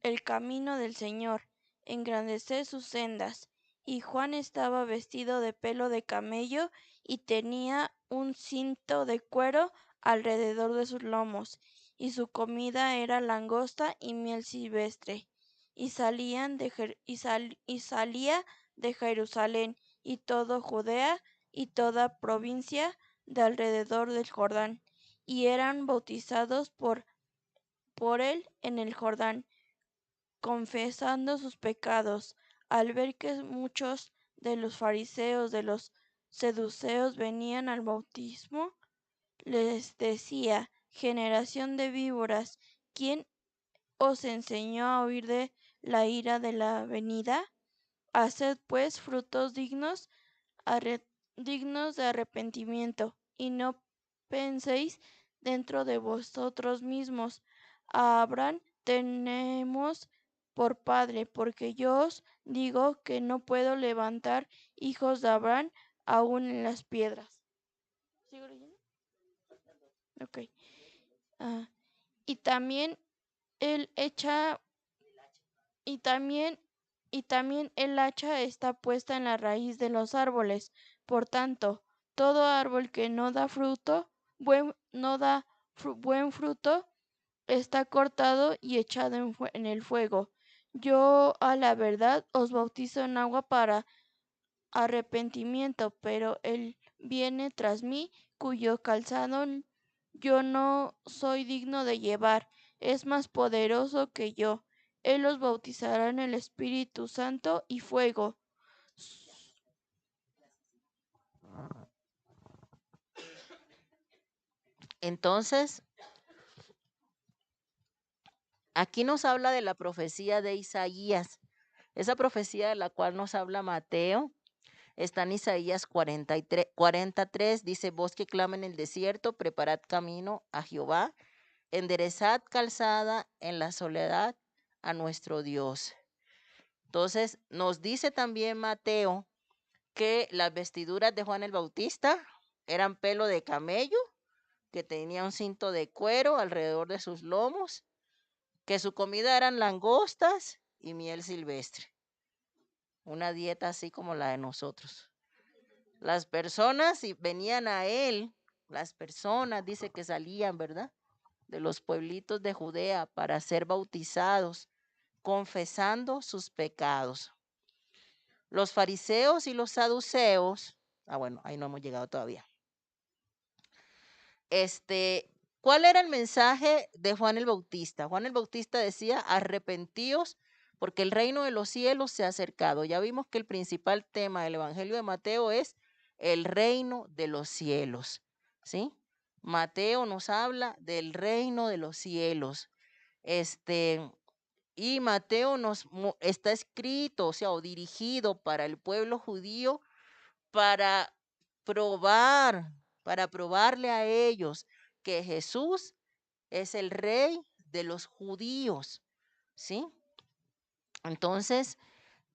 el camino del Señor, engrandeced sus sendas. Y Juan estaba vestido de pelo de camello y tenía un cinto de cuero alrededor de sus lomos, y su comida era langosta y miel silvestre. Y salía de Jerusalén y todo Judea y toda provincia de alrededor del Jordán, y eran bautizados por él en el Jordán, confesando sus pecados. Al ver que muchos de los fariseos, de los seduceos venían al bautismo, les decía, generación de víboras, ¿quién os enseñó a huir de la ira de la venida? Haced pues frutos dignos de arrepentimiento, y no penséis dentro de vosotros mismos, a Abraham tenemos por padre, porque yo os digo que no puedo levantar hijos de Abraham aún en las piedras. ¿Sigo leyendo? Ok. Ah, y también él echa, y también Y también el hacha está puesta en la raíz de los árboles. Por tanto, todo árbol que no da fruto, buen fruto, está cortado y echado en el fuego. Yo, a la verdad, os bautizo en agua para arrepentimiento, pero Él viene tras mí, cuyo calzado yo no soy digno de llevar. Es más poderoso que yo. Él los bautizará en el Espíritu Santo y fuego. Entonces, aquí nos habla de la profecía de Isaías. Esa profecía de la cual nos habla Mateo está en Isaías 43, dice: voz que clama en el desierto, preparad camino a Jehová, enderezad calzada en la soledad a nuestro Dios. Entonces, nos dice también Mateo que las vestiduras de Juan el Bautista eran pelo de camello, que tenía un cinto de cuero alrededor de sus lomos, que su comida eran langostas y miel silvestre. Una dieta así como la de nosotros. Las personas venían a él, las personas, dice que salían, ¿verdad? De los pueblitos de Judea para ser bautizados, confesando sus pecados. Los fariseos y los saduceos, bueno, ahí no hemos llegado todavía. ¿Cuál era el mensaje de Juan el Bautista? Juan el Bautista decía: arrepentíos porque el reino de los cielos se ha acercado. Ya vimos que el principal tema del Evangelio de Mateo es el reino de los cielos, ¿sí? Mateo nos habla del reino de los cielos. Y Mateo está escrito, o sea, o dirigido para el pueblo judío para probarle a ellos que Jesús es el rey de los judíos, ¿sí? Entonces,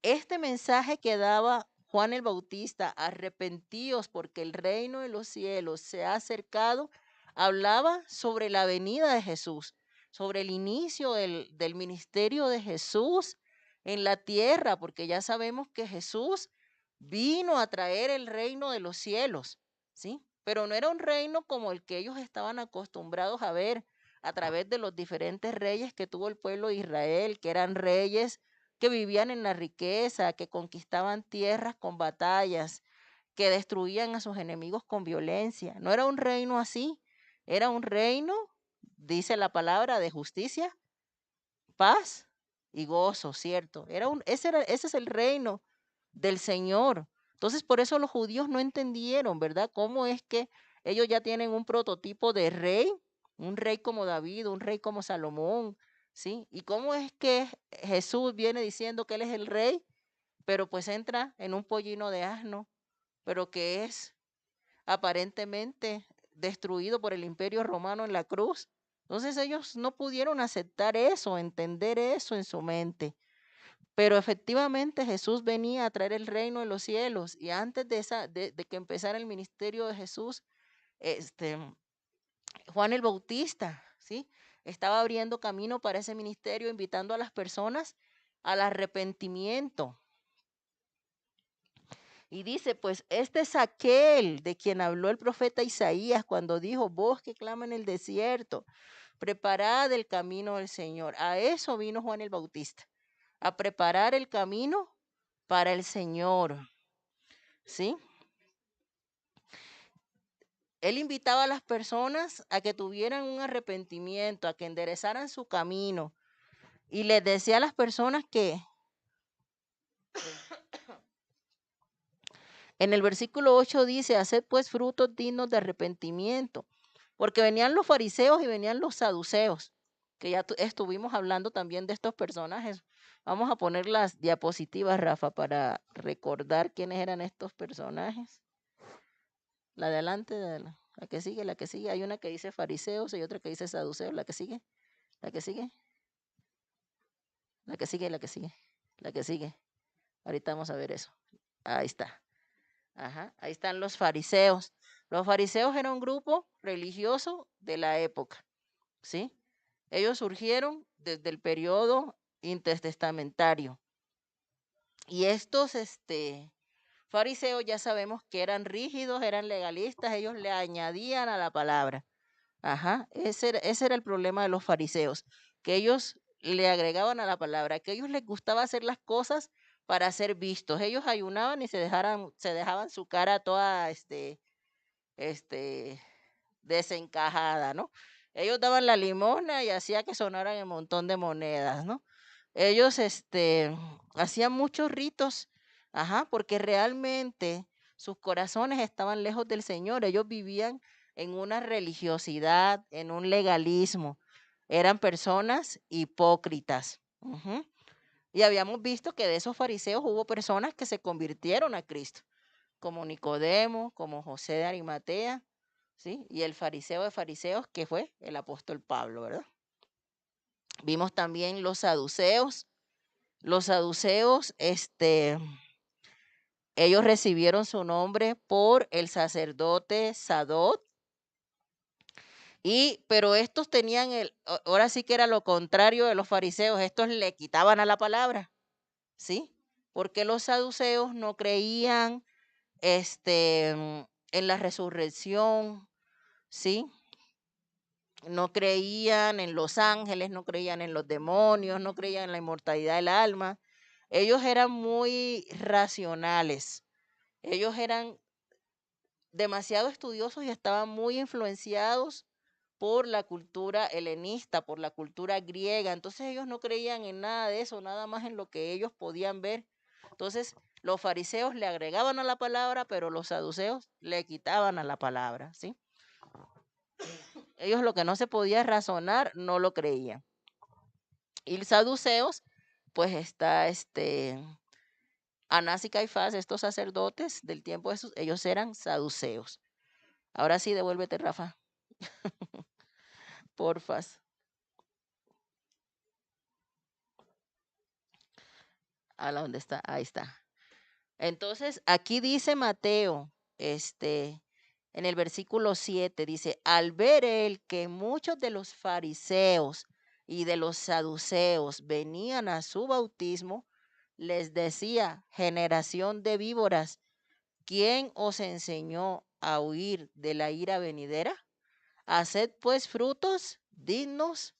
este mensaje que daba Juan el Bautista: arrepentíos porque el reino de los cielos se ha acercado, hablaba sobre la venida de Jesús, sobre el inicio del ministerio de Jesús en la tierra, porque ya sabemos que Jesús vino a traer el reino de los cielos, ¿sí? Pero no era un reino como el que ellos estaban acostumbrados a ver a través de los diferentes reyes que tuvo el pueblo de Israel, que eran reyes que vivían en la riqueza, que conquistaban tierras con batallas, que destruían a sus enemigos con violencia. No era un reino así, era un reino, dice la palabra, de justicia, paz y gozo, ¿cierto? Ese es el reino del Señor. Entonces, por eso los judíos no entendieron, ¿verdad? Cómo es que ellos ya tienen un prototipo de rey, un rey como David, un rey como Salomón, ¿sí? Y cómo es que Jesús viene diciendo que él es el rey, pero pues entra en un pollino de asno, pero que es aparentemente destruido por el imperio romano en la cruz. Entonces ellos no pudieron aceptar eso, entender eso en su mente. Pero efectivamente Jesús venía a traer el reino de los cielos, y antes de que empezara el ministerio de Jesús, Juan el Bautista, ¿sí? Estaba abriendo camino para ese ministerio, invitando a las personas al arrepentimiento. Y dice: pues este es aquel de quien habló el profeta Isaías cuando dijo: voz que clama en el desierto, preparad el camino del Señor. A eso vino Juan el Bautista, a preparar el camino para el Señor, ¿sí? Él invitaba a las personas a que tuvieran un arrepentimiento, a que enderezaran su camino, y les decía a las personas que en el versículo 8 dice: haced pues frutos dignos de arrepentimiento, porque venían los fariseos y venían los saduceos, que ya estuvimos hablando también de estos personajes. Vamos a poner las diapositivas, Rafa, para recordar quiénes eran estos personajes. La de adelante, la que sigue, la que sigue. Hay una que dice fariseos y otra que dice saduceos. La que sigue, la que sigue, la que sigue, la que sigue, la que sigue. Ahorita vamos a ver eso. Ahí está. Ajá, ahí están los fariseos. Los fariseos eran un grupo religioso de la época, ¿sí? Ellos surgieron desde el periodo intertestamentario. Y estos fariseos ya sabemos que eran rígidos, eran legalistas, ellos le añadían a la palabra. Ajá, ese era el problema de los fariseos, que ellos le agregaban a la palabra, que a ellos les gustaba hacer las cosas para ser vistos. Ellos ayunaban y se dejaban su cara toda este, desencajada, ¿no? Ellos daban la limosna y hacía que sonaran el montón de monedas, ¿no? Ellos hacían muchos ritos, ajá, porque realmente sus corazones estaban lejos del Señor. Ellos vivían en una religiosidad, en un legalismo. Eran personas hipócritas. Ujú. Y habíamos visto que de esos fariseos hubo personas que se convirtieron a Cristo, como Nicodemo, como José de Arimatea, ¿sí? Y el fariseo de fariseos, que fue el apóstol Pablo, ¿verdad? Vimos también los saduceos. Los saduceos, ellos recibieron su nombre por el sacerdote Sadot, pero estos tenían ahora sí que era lo contrario de los fariseos, estos le quitaban a la palabra, ¿sí? Porque los saduceos no creían, en la resurrección, ¿sí? No creían en los ángeles, no creían en los demonios, no creían en la inmortalidad del alma. Ellos eran muy racionales. Ellos eran demasiado estudiosos y estaban muy influenciados por la cultura helenista, por la cultura griega. Entonces ellos no creían en nada de eso, nada más en lo que ellos podían ver. Entonces los fariseos le agregaban a la palabra, pero los saduceos le quitaban a la palabra, ¿sí? Ellos lo que no se podía razonar, no lo creían. Y los saduceos, pues está Anás y Caifás, estos sacerdotes del tiempo de Jesús, ellos eran saduceos. Ahora sí, devuélvete, Rafa, porfas. A la donde está, ahí está. Entonces, aquí dice Mateo, en el versículo 7, dice, al ver él que muchos de los fariseos y de los saduceos venían a su bautismo, les decía, generación de víboras, ¿quién os enseñó a huir de la ira venidera? Haced pues frutos dignos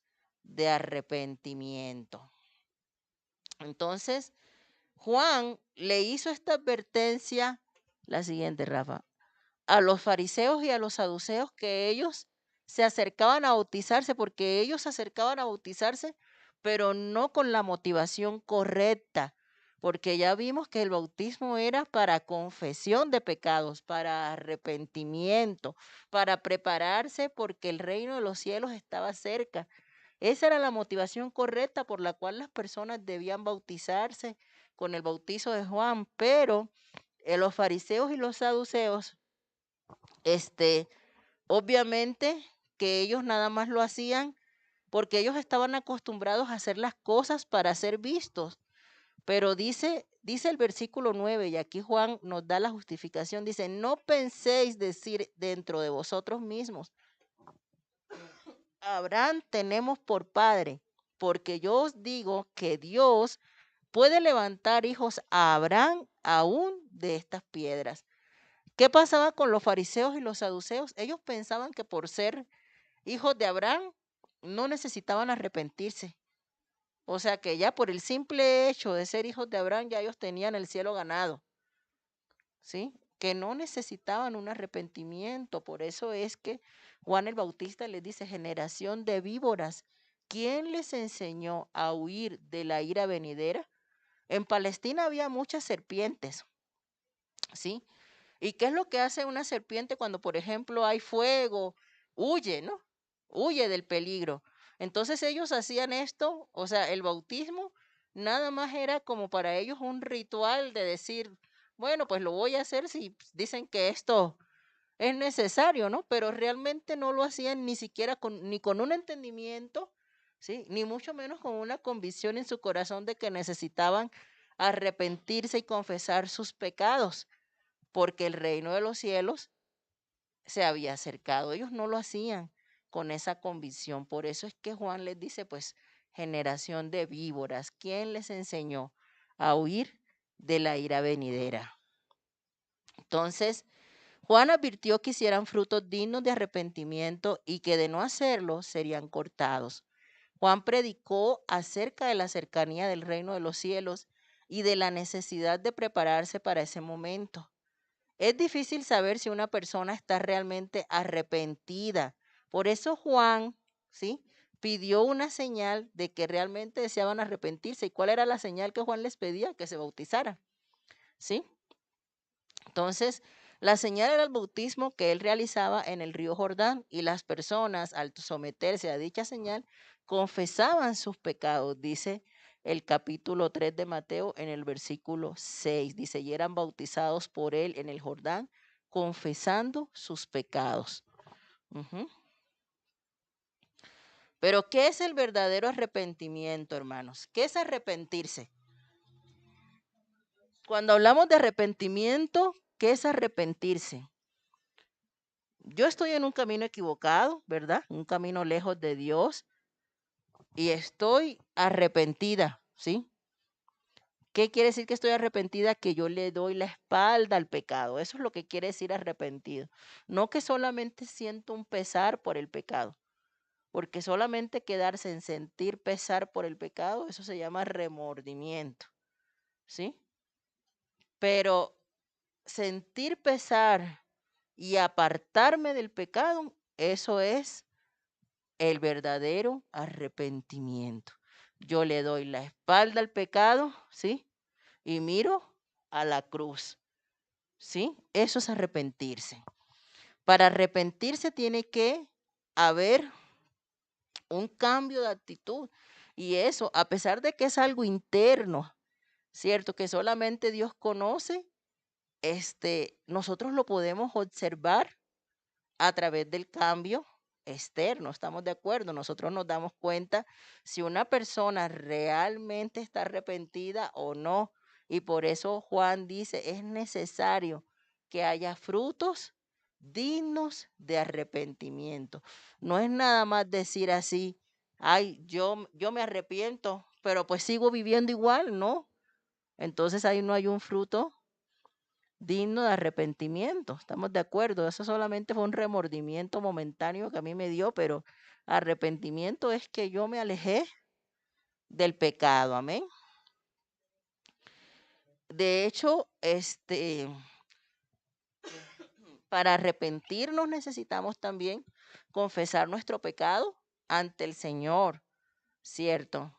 de arrepentimiento. Entonces, Juan le hizo esta advertencia, la siguiente, Rafa, a los fariseos y a los saduceos, que ellos se acercaban a bautizarse, porque ellos se acercaban a bautizarse, pero no con la motivación correcta, porque ya vimos que el bautismo era para confesión de pecados, para arrepentimiento, para prepararse porque el reino de los cielos estaba cerca. Esa era la motivación correcta por la cual las personas debían bautizarse con el bautizo de Juan, pero los fariseos y los saduceos, obviamente que ellos nada más lo hacían porque ellos estaban acostumbrados a hacer las cosas para ser vistos. Pero dice el versículo 9, y aquí Juan nos da la justificación, dice, no penséis decir dentro de vosotros mismos, Abraham tenemos por padre, porque yo os digo que Dios puede levantar hijos a Abraham aún de estas piedras. ¿Qué pasaba con los fariseos y los saduceos? Ellos pensaban que por ser hijos de Abraham no necesitaban arrepentirse. O sea que ya por el simple hecho de ser hijos de Abraham ya ellos tenían el cielo ganado, ¿sí? Que no necesitaban un arrepentimiento. Por eso es que Juan el Bautista les dice, generación de víboras, ¿quién les enseñó a huir de la ira venidera? En Palestina había muchas serpientes, ¿sí? ¿Y qué es lo que hace una serpiente cuando, por ejemplo, hay fuego? Huye, ¿no? Huye del peligro. Entonces ellos hacían esto, o sea, el bautismo nada más era como para ellos un ritual de decir, bueno, pues lo voy a hacer si dicen que esto es necesario, ¿no? Pero realmente no lo hacían ni siquiera ni con un entendimiento, ¿sí? Ni mucho menos con una convicción en su corazón de que necesitaban arrepentirse y confesar sus pecados, porque el reino de los cielos se había acercado. Ellos no lo hacían con esa convicción. Por eso es que Juan les dice, pues, generación de víboras, ¿quién les enseñó a huir de la ira venidera. Entonces, Juan advirtió que hicieran frutos dignos de arrepentimiento y que de no hacerlo serían cortados. Juan predicó acerca de la cercanía del reino de los cielos y de la necesidad de prepararse para ese momento. Es difícil saber si una persona está realmente arrepentida. Por eso Juan, ¿sí?, pidió una señal de que realmente deseaban arrepentirse. ¿Y cuál era la señal que Juan les pedía? Que se bautizaran, ¿sí? Entonces, la señal era el bautismo que él realizaba en el río Jordán, y las personas, al someterse a dicha señal, confesaban sus pecados, dice el capítulo 3 de Mateo en el versículo 6. Dice, y eran bautizados por él en el Jordán, confesando sus pecados. Ujú. Pero, ¿qué es el verdadero arrepentimiento, hermanos? ¿Qué es arrepentirse? Cuando hablamos de arrepentimiento, ¿qué es arrepentirse? Yo estoy en un camino equivocado, ¿verdad? Un camino lejos de Dios y estoy arrepentida, ¿sí? ¿Qué quiere decir que estoy arrepentida? Que yo le doy la espalda al pecado. Eso es lo que quiere decir arrepentido. No que solamente siento un pesar por el pecado, porque solamente quedarse en sentir pesar por el pecado, eso se llama remordimiento, ¿sí? Pero sentir pesar y apartarme del pecado, eso es el verdadero arrepentimiento. Yo le doy la espalda al pecado, ¿sí? Y miro a la cruz, ¿sí? Eso es arrepentirse. Para arrepentirse tiene que haber un cambio de actitud. Y eso, a pesar de que es algo interno, ¿cierto? Que solamente Dios conoce, nosotros lo podemos observar a través del cambio externo, ¿estamos de acuerdo? Nosotros nos damos cuenta si una persona realmente está arrepentida o no. Y por eso Juan dice, es necesario que haya frutos dignos de arrepentimiento. No es nada más decir así, ay, yo me arrepiento, pero pues sigo viviendo igual, ¿no? Entonces ahí no hay un fruto digno de arrepentimiento. ¿Estamos de acuerdo? Eso solamente fue un remordimiento momentáneo que a mí me dio, pero arrepentimiento es que yo me alejé del pecado. Amén. De hecho, para arrepentirnos necesitamos también confesar nuestro pecado ante el Señor, ¿cierto?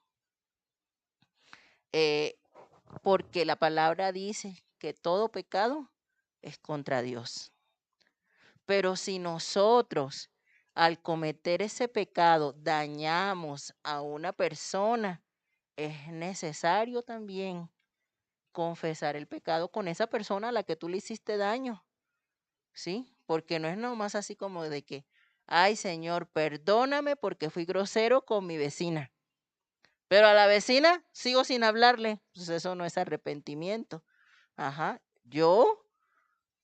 Eh, porque la palabra dice que todo pecado es contra Dios. Pero si nosotros al cometer ese pecado dañamos a una persona, es necesario también confesar el pecado con esa persona a la que tú le hiciste daño, ¿sí? Porque no es nomás así como de que, ay Señor, perdóname porque fui grosero con mi vecina. Pero a la vecina sigo sin hablarle, pues eso no es arrepentimiento. Ajá, yo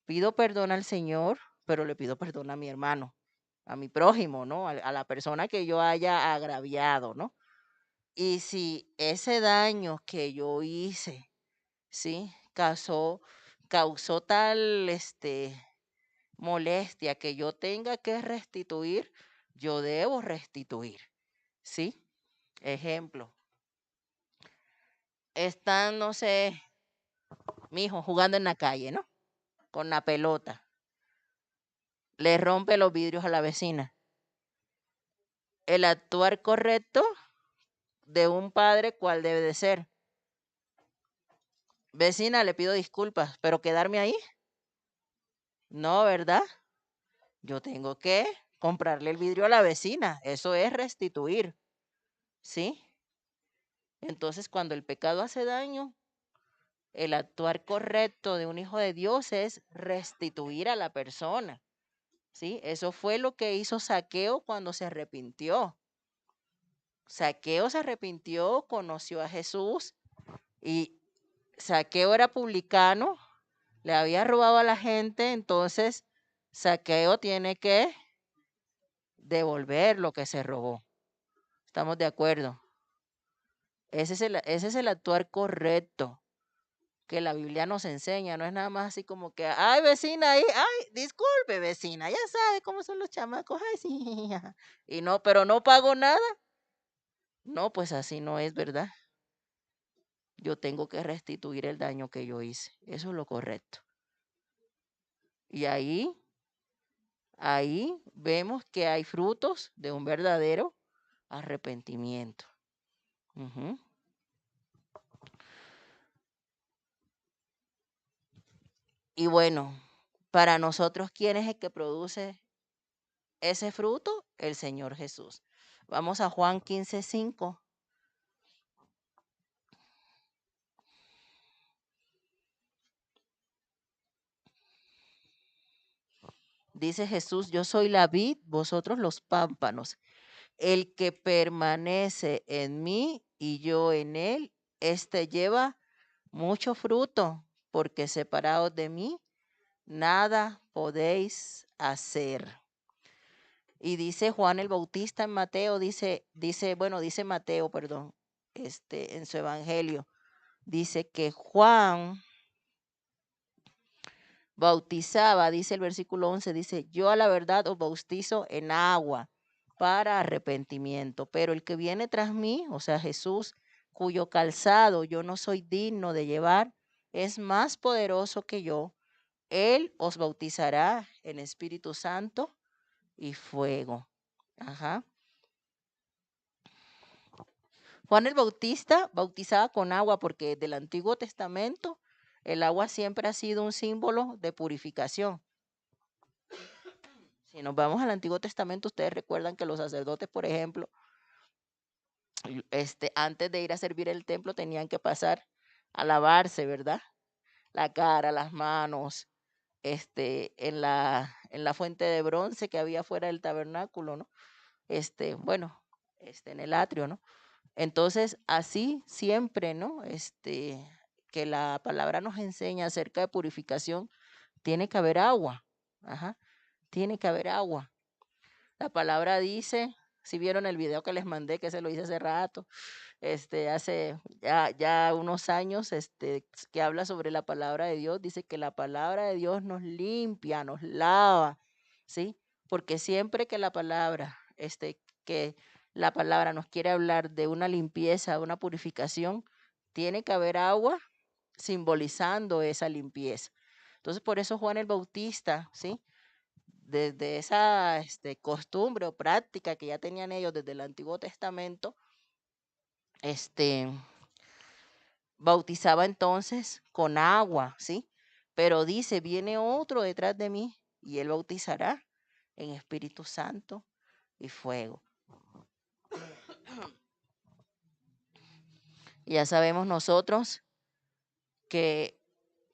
pido perdón al Señor, pero le pido perdón a mi hermano, a mi prójimo, ¿no? A la persona que yo haya agraviado, ¿no? Y si ese daño que yo hice, ¿sí? Causó tal, molestia que yo tenga que restituir, yo debo restituir, ¿sí? Ejemplo, están, no sé, mi hijo jugando en la calle, ¿no? Con la pelota. Le rompe los vidrios a la vecina. El actuar correcto de un padre, ¿cuál debe de ser? Vecina, le pido disculpas, pero quedarme ahí, no, ¿verdad? Yo tengo que comprarle el vidrio a la vecina, eso es restituir, ¿sí? Entonces, cuando el pecado hace daño, el actuar correcto de un hijo de Dios es restituir a la persona, ¿sí? Eso fue lo que hizo Zaqueo cuando se arrepintió. Zaqueo se arrepintió, conoció a Jesús y Zaqueo era publicano, le había robado a la gente, entonces Zaqueo tiene que devolver lo que se robó. ¿Estamos de acuerdo? Ese es el actuar correcto. que la Biblia nos enseña, no es nada más así como que, ay, vecina, ahí, ay, disculpe, vecina, ya sabe cómo son los chamacos, ay, sí, ajá, y no, pero no pago nada. No, pues así no es, ¿verdad? Yo tengo que restituir el daño que yo hice. Eso es lo correcto. Y ahí vemos que hay frutos de un verdadero arrepentimiento. Ujú. Y bueno, para nosotros, ¿quién es el que produce ese fruto? El Señor Jesús. Vamos a Juan 15:5. Dice Jesús, yo soy la vid, vosotros los pámpanos. El que permanece en mí y yo en él, éste lleva mucho fruto, porque separados de mí, nada podéis hacer. Y dice Juan el Bautista en Mateo, dice Mateo, perdón, en su evangelio, dice que Juan bautizaba, dice el versículo 11, dice, yo a la verdad os bautizo en agua para arrepentimiento, pero el que viene tras mí, o sea, Jesús, cuyo calzado yo no soy digno de llevar, es más poderoso que yo. Él os bautizará en Espíritu Santo y fuego. Ajá. Juan el Bautista bautizaba con agua porque del Antiguo Testamento el agua siempre ha sido un símbolo de purificación. Si nos vamos al Antiguo Testamento, ustedes recuerdan que los sacerdotes, por ejemplo, antes de ir a servir el templo tenían que pasar a lavarse, ¿verdad? La cara, las manos, en la fuente de bronce que había fuera del tabernáculo, ¿no? Bueno, en el atrio, ¿no? Entonces, así siempre, ¿no? Que la palabra nos enseña acerca de purificación, tiene que haber agua, ajá, tiene que haber agua. La palabra dice, si vieron el video que les mandé, que se lo hice hace rato, hace ya unos años, que habla sobre la palabra de Dios, dice que la palabra de Dios nos limpia, nos lava, ¿sí? Porque siempre que que la palabra nos quiere hablar de una limpieza, de una purificación, tiene que haber agua simbolizando esa limpieza. Entonces, por eso Juan el Bautista, ¿sí? Desde esa costumbre o práctica que ya tenían ellos desde el Antiguo Testamento, bautizaba entonces con agua, ¿sí? Pero dice, viene otro detrás de mí y él bautizará en Espíritu Santo y fuego. Y ya sabemos nosotros que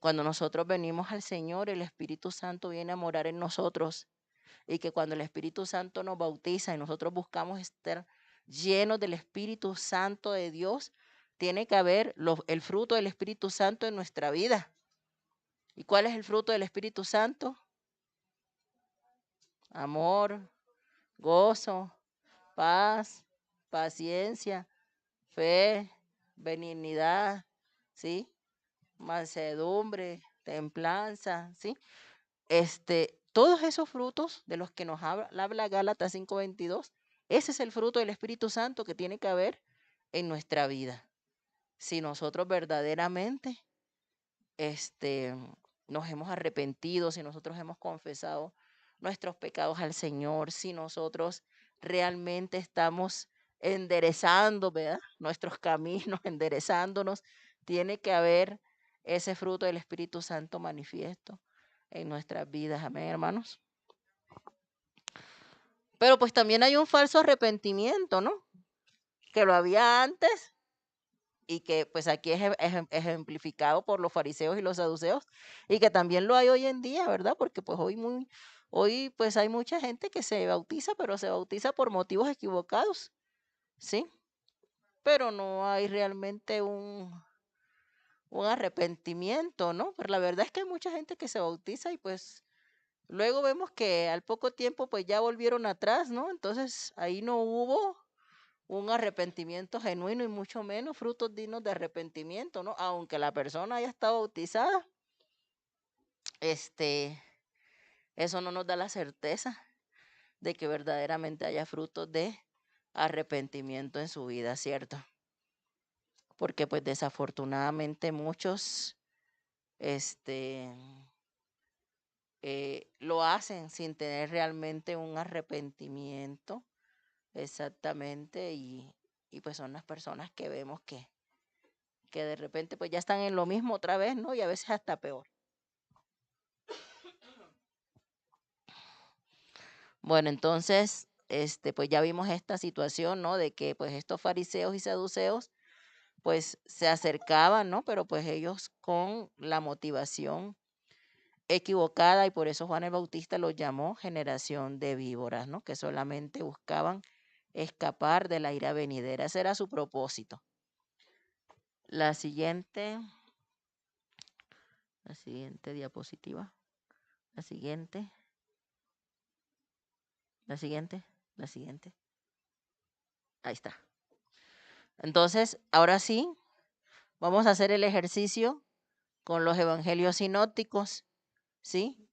cuando nosotros venimos al Señor, el Espíritu Santo viene a morar en nosotros y que cuando el Espíritu Santo nos bautiza y nosotros buscamos estar llenos del Espíritu Santo de Dios, tiene que haber el fruto del Espíritu Santo en nuestra vida. ¿Y cuál es el fruto del Espíritu Santo? Amor, gozo, paz, paciencia, fe, benignidad, ¿sí? Mansedumbre, templanza, ¿sí? Todos esos frutos de los que nos habla Gálatas 5:22, ese es el fruto del Espíritu Santo que tiene que haber en nuestra vida. Si nosotros verdaderamente nos hemos arrepentido, si nosotros hemos confesado nuestros pecados al Señor, si nosotros realmente estamos enderezando, ¿verdad? Nuestros caminos, enderezándonos, tiene que haber ese fruto del Espíritu Santo manifiesto en nuestras vidas. Amén, hermanos. Pero pues también hay un falso arrepentimiento, ¿no? Que lo había antes y que pues aquí es ejemplificado por los fariseos y los saduceos y que también lo hay hoy en día, ¿verdad? Porque pues hoy pues hay mucha gente que se bautiza, pero se bautiza por motivos equivocados, ¿sí? Pero no hay realmente un arrepentimiento, ¿no? Pero la verdad es que hay mucha gente que se bautiza y pues luego vemos que al poco tiempo pues ya volvieron atrás, ¿no? Entonces ahí no hubo un arrepentimiento genuino y mucho menos frutos dignos de arrepentimiento, ¿no? Aunque la persona haya estado bautizada, eso no nos da la certeza de que verdaderamente haya frutos de arrepentimiento en su vida, ¿cierto? Porque pues desafortunadamente muchos lo hacen sin tener realmente un arrepentimiento exactamente y pues son las personas que vemos que de repente pues ya están en lo mismo otra vez, ¿no? Y a veces hasta peor. Bueno, entonces, pues ya vimos esta situación, ¿no? De que pues estos fariseos y saduceos pues se acercaban, ¿no? Pero pues ellos con la motivación equivocada y por eso Juan el Bautista los llamó generación de víboras, ¿no? Que solamente buscaban escapar de la ira venidera. Ese era su propósito. La siguiente diapositiva. La siguiente. Ahí está. Entonces, ahora sí, vamos a hacer el ejercicio con los evangelios sinópticos, ¿sí?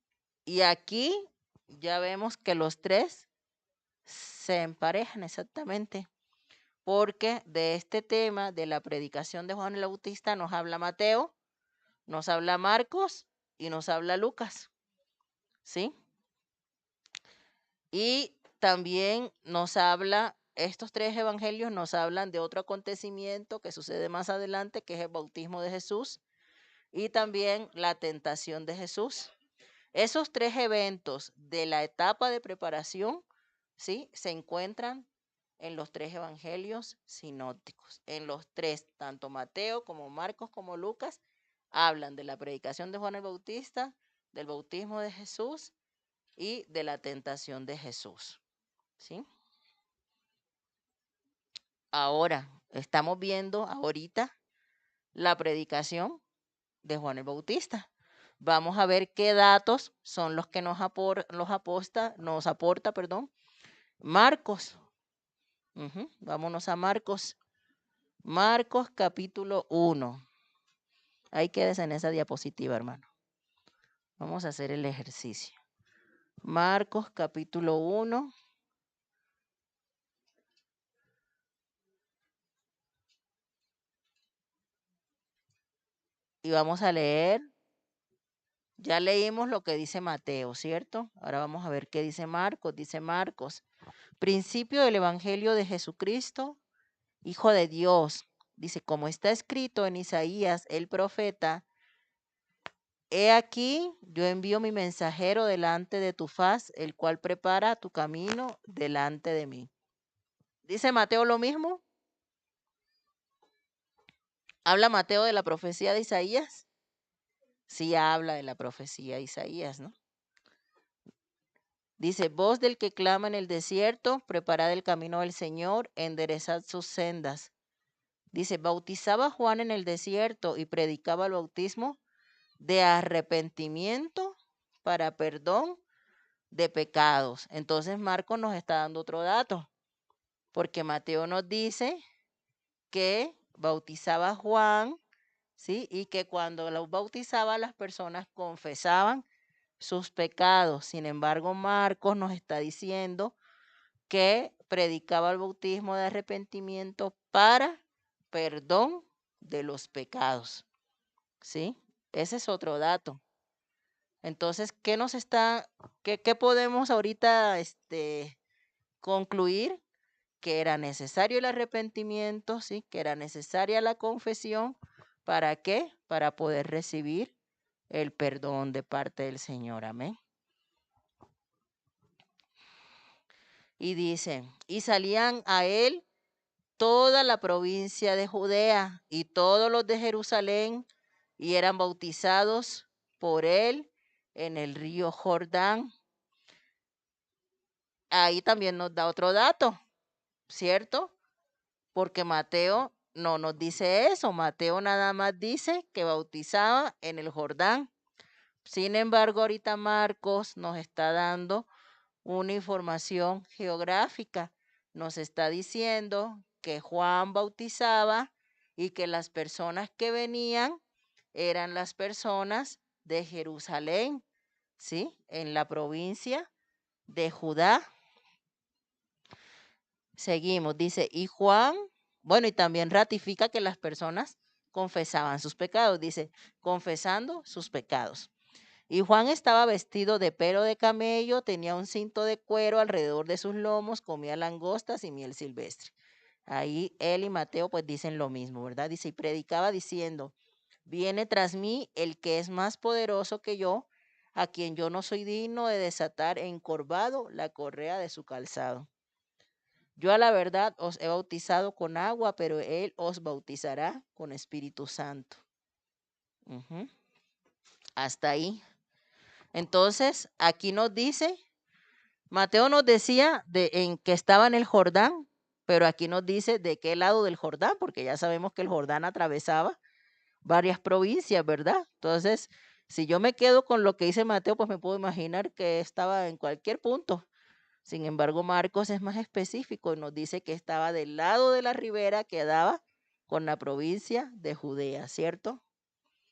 Y aquí ya vemos que los tres se emparejan exactamente, porque de este tema de la predicación de Juan el Bautista nos habla Mateo, nos habla Marcos y nos habla Lucas, ¿sí? Y también nos habla, estos tres evangelios nos hablan de otro acontecimiento que sucede más adelante, que es el bautismo de Jesús y también la tentación de Jesús. Esos tres eventos de la etapa de preparación, ¿sí? Se encuentran en los tres evangelios sinópticos. En los tres, tanto Mateo como Marcos como Lucas, hablan de la predicación de Juan el Bautista, del bautismo de Jesús y de la tentación de Jesús, ¿sí? Ahora, estamos viendo ahorita la predicación de Juan el Bautista. Vamos a ver qué datos son los que nos aporta, Marcos. Vámonos a Marcos. Marcos capítulo 1. Ahí quédese en esa diapositiva, hermano. Vamos a hacer el ejercicio. Marcos capítulo 1. Y vamos a leer. Ya leímos lo que dice Mateo, ¿cierto? Ahora vamos a ver qué dice Marcos. Dice Marcos, principio del Evangelio de Jesucristo, Hijo de Dios. Dice, como está escrito en Isaías, el profeta, he aquí, yo envío mi mensajero delante de tu faz, el cual prepara tu camino delante de mí. ¿Dice Mateo lo mismo? ¿Habla Mateo de la profecía de Isaías? Sí habla de la profecía de Isaías, ¿no? Dice, voz del que clama en el desierto, preparad el camino del Señor, enderezad sus sendas. Dice, bautizaba Juan en el desierto y predicaba el bautismo de arrepentimiento para perdón de pecados. Entonces Marcos nos está dando otro dato, porque Mateo nos dice que bautizaba Juan, ¿sí? Y que cuando los bautizaba las personas confesaban sus pecados. Sin embargo, Marcos nos está diciendo que predicaba el bautismo de arrepentimiento para perdón de los pecados, ¿sí? Ese es otro dato. Entonces, ¿qué podemos ahorita concluir? Que era necesario el arrepentimiento, ¿sí? Que era necesaria la confesión. ¿Para qué? Para poder recibir el perdón de parte del Señor. Amén. Y dice, y salían a él toda la provincia de Judea y todos los de Jerusalén y eran bautizados por él en el río Jordán. Ahí también nos da otro dato, ¿cierto? Porque Mateo no nos dice eso. Mateo nada más dice que bautizaba en el Jordán. Sin embargo, ahorita Marcos nos está dando una información geográfica nos está diciendo que Juan bautizaba y que las personas que venían eran las personas de Jerusalén, ¿sí? En la provincia de Judá. Seguimos, dice, y Juan, bueno, y también ratifica que las personas confesaban sus pecados, dice, confesando sus pecados. Y Juan estaba vestido de pelo de camello, tenía un cinto de cuero alrededor de sus lomos, comía langostas y miel silvestre. Ahí él y Mateo pues dicen lo mismo, ¿verdad? Dice, y predicaba diciendo, viene tras mí el que es más poderoso que yo, a quien yo no soy digno de desatar encorvado la correa de su calzado. Yo a la verdad os he bautizado con agua, pero él os bautizará con Espíritu Santo. Ujú. Hasta ahí. Entonces, aquí nos dice, Mateo nos decía en que estaba en el Jordán, pero aquí nos dice de qué lado del Jordán, porque ya sabemos que el Jordán atravesaba varias provincias, ¿verdad? Entonces, si yo me quedo con lo que dice Mateo, pues me puedo imaginar que estaba en cualquier punto. Sin embargo, Marcos es más específico y nos dice que estaba del lado de la ribera que daba con la provincia de Judea, ¿cierto?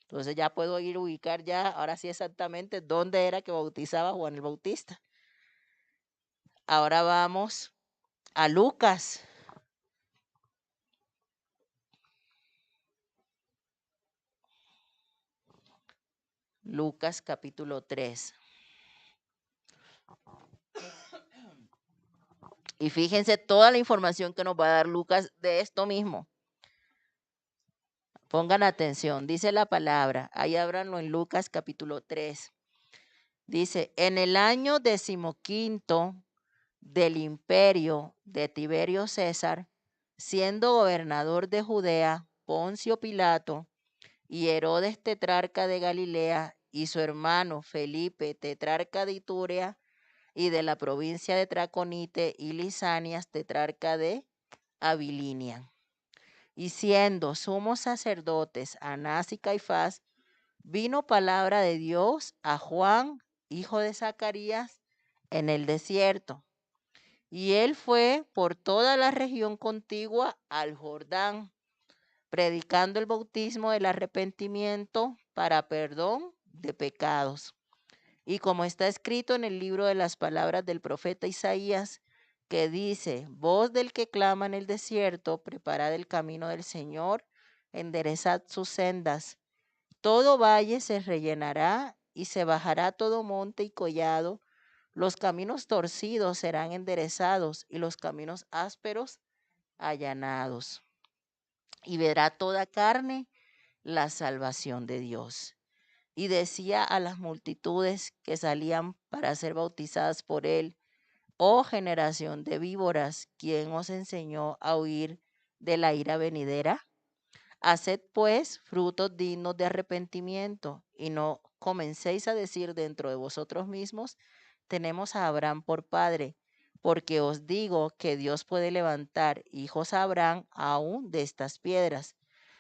Entonces ya puedo ir a ubicar ya, ahora sí exactamente, dónde era que bautizaba Juan el Bautista. Ahora vamos a Lucas. Lucas capítulo 3. Y fíjense toda la información que nos va a dar Lucas de esto mismo. Pongan atención, dice la palabra, ahí ábranlo en Lucas capítulo 3. Dice, en el año 15 del imperio de Tiberio César, siendo gobernador de Judea, Poncio Pilato y Herodes tetrarca de Galilea y su hermano Felipe tetrarca de Iturea y de la provincia de Traconite y Lisanias tetrarca de Abilinia. Y siendo sumos sacerdotes Anás y Caifás, vino palabra de Dios a Juan, hijo de Zacarías, en el desierto. Y él fue por toda la región contigua al Jordán, predicando el bautismo del arrepentimiento para perdón de pecados. Y como está escrito en el libro de las palabras del profeta Isaías, que dice, voz del que clama en el desierto, preparad el camino del Señor, enderezad sus sendas. Todo valle se rellenará y se bajará todo monte y collado. Los caminos torcidos serán enderezados y los caminos ásperos allanados. Y verá toda carne la salvación de Dios. Y decía a las multitudes que salían para ser bautizadas por él, oh generación de víboras, ¿quién os enseñó a huir de la ira venidera? Haced pues frutos dignos de arrepentimiento y no comencéis a decir dentro de vosotros mismos, tenemos a Abraham por padre, porque os digo que Dios puede levantar hijos a Abraham aún de estas piedras.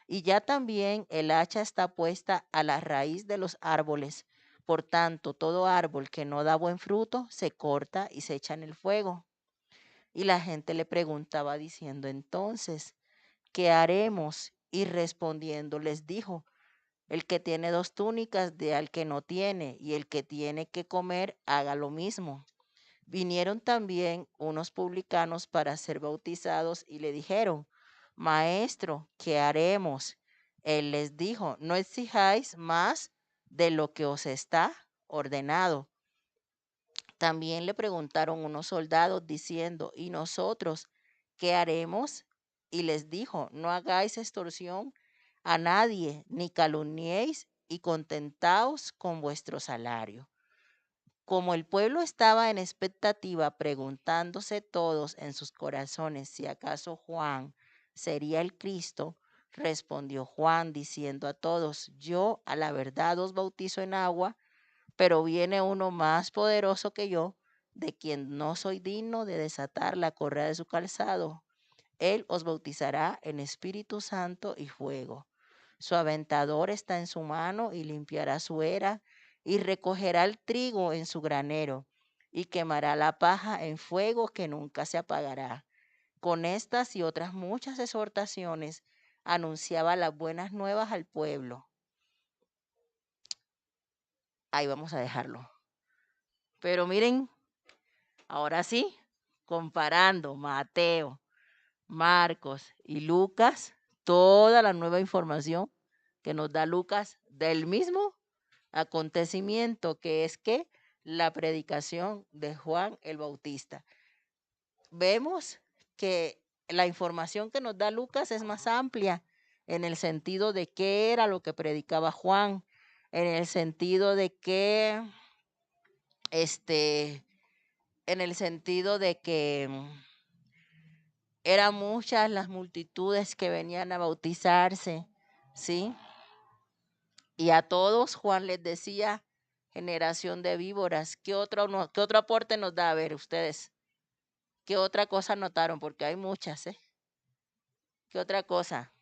Y ya también el hacha está puesta a la raíz de los árboles. Por tanto, todo árbol que no da buen fruto se corta y se echa en el fuego. Y la gente le preguntaba diciendo entonces, ¿qué haremos? Y respondiendo les dijo, el que tiene 2 túnicas dé al que no tiene, y el que tiene que comer haga lo mismo. Vinieron también unos publicanos para ser bautizados y le dijeron, Maestro, ¿qué haremos? Él les dijo, no exijáis más de lo que os está ordenado. También le preguntaron unos soldados diciendo, ¿y nosotros qué haremos? Y les dijo, no hagáis extorsión a nadie, ni calumniéis y contentaos con vuestro salario. Como el pueblo estaba en expectativa, preguntándose todos en sus corazones si acaso Juan sería el Cristo, respondió Juan diciendo a todos, yo a la verdad os bautizo en agua, pero viene uno más poderoso que yo, de quien no soy digno de desatar la correa de su calzado. Él os bautizará en Espíritu Santo y fuego. Su aventador está en su mano y limpiará su era y recogerá el trigo en su granero y quemará la paja en fuego que nunca se apagará. Con estas y otras muchas exhortaciones anunciaba las buenas nuevas al pueblo. Ahí vamos a dejarlo. Pero miren, ahora sí, comparando Mateo, Marcos y Lucas, toda la nueva información que nos da Lucas del mismo acontecimiento que es que la predicación de Juan el Bautista. Vemos que la información que nos da Lucas es más amplia en el sentido de qué era lo que predicaba Juan, en el sentido de que, en el sentido de que eran muchas las multitudes que venían a bautizarse, ¿sí? Y a todos Juan les decía, generación de víboras. ¿Qué otro aporte nos da? A ver, ustedes, ¿qué otra cosa notaron? Porque hay muchas, ¿eh? ¿Qué otra cosa?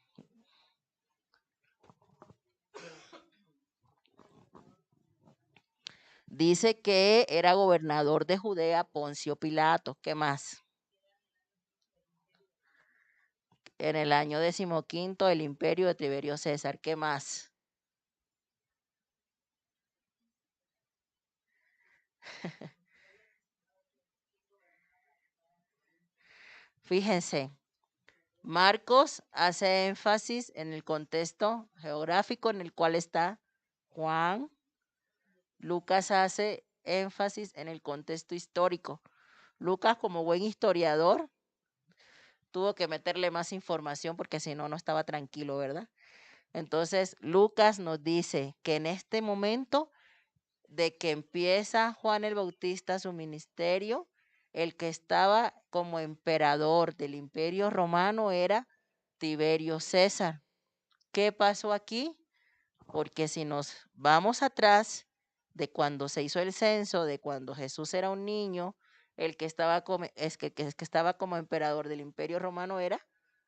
Dice que era gobernador de Judea Poncio Pilato. ¿Qué más? En el año 15 del imperio de Tiberio César. ¿Qué más? Fíjense, Marcos hace énfasis en el contexto geográfico en el cual está Juan. Lucas hace énfasis en el contexto histórico. Lucas, como buen historiador, tuvo que meterle más información porque si no, no estaba tranquilo, ¿verdad? Entonces, Lucas nos dice que en este momento de que empieza Juan el Bautista su ministerio, el que estaba como emperador del imperio romano era Tiberio César. ¿Qué pasó aquí? Porque si nos vamos atrás de cuando se hizo el censo, de cuando Jesús era un niño, el que estaba como, que estaba como emperador del imperio romano era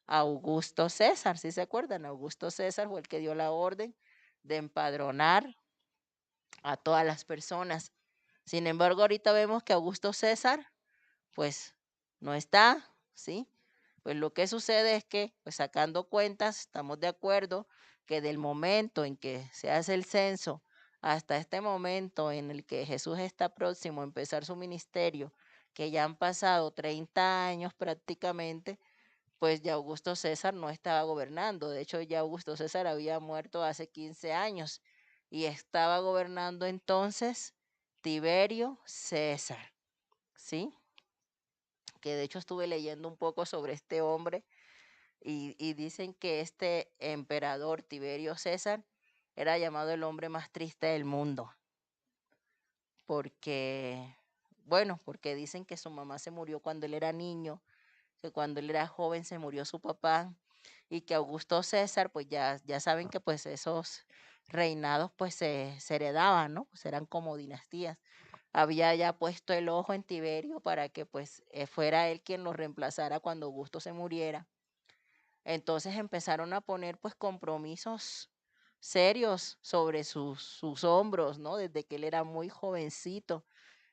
Augusto César, ¿sí se acuerdan? Augusto César fue el que dio la orden de empadronar a todas las personas. Sin embargo, ahorita vemos que Augusto César, pues, no está, ¿sí? Pues lo que sucede es que, pues sacando cuentas, estamos de acuerdo que del momento en que se hace el censo hasta este momento en el que Jesús está próximo a empezar su ministerio, que ya han pasado 30 años prácticamente, pues ya Augusto César no estaba gobernando. De hecho, ya Augusto César había muerto hace 15 años y estaba gobernando entonces Tiberio César, ¿sí? Que de hecho estuve leyendo un poco sobre este hombre y dicen que este emperador Tiberio César era llamado el hombre más triste del mundo, porque, bueno, porque dicen que su mamá se murió cuando él era niño, que cuando él era joven se murió su papá y que Augusto César, pues ya saben que pues esos reinados pues se heredaban, ¿no? Pues eran como dinastías. Había ya puesto el ojo en Tiberio para que pues fuera él quien lo reemplazara cuando Augusto se muriera. Entonces empezaron a poner pues compromisos serios sobre sus hombros, ¿no? Desde que él era muy jovencito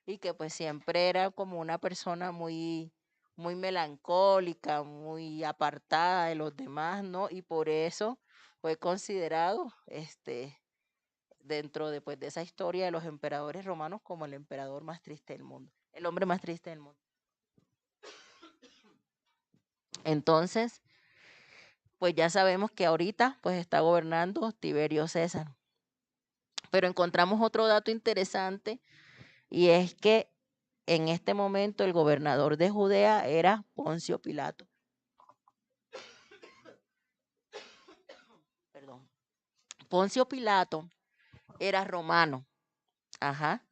y que pues siempre era como una persona muy melancólica, muy apartada de los demás, ¿no? Y por eso fue considerado dentro de, pues, de esa historia de los emperadores romanos como el emperador más triste del mundo, el hombre más triste del mundo. Entonces, pues ya sabemos que ahorita pues está gobernando Tiberio César. Pero encontramos otro dato interesante y es que en este momento el gobernador de Judea era Poncio Pilato. Perdón. Poncio Pilato era romano. Ajá.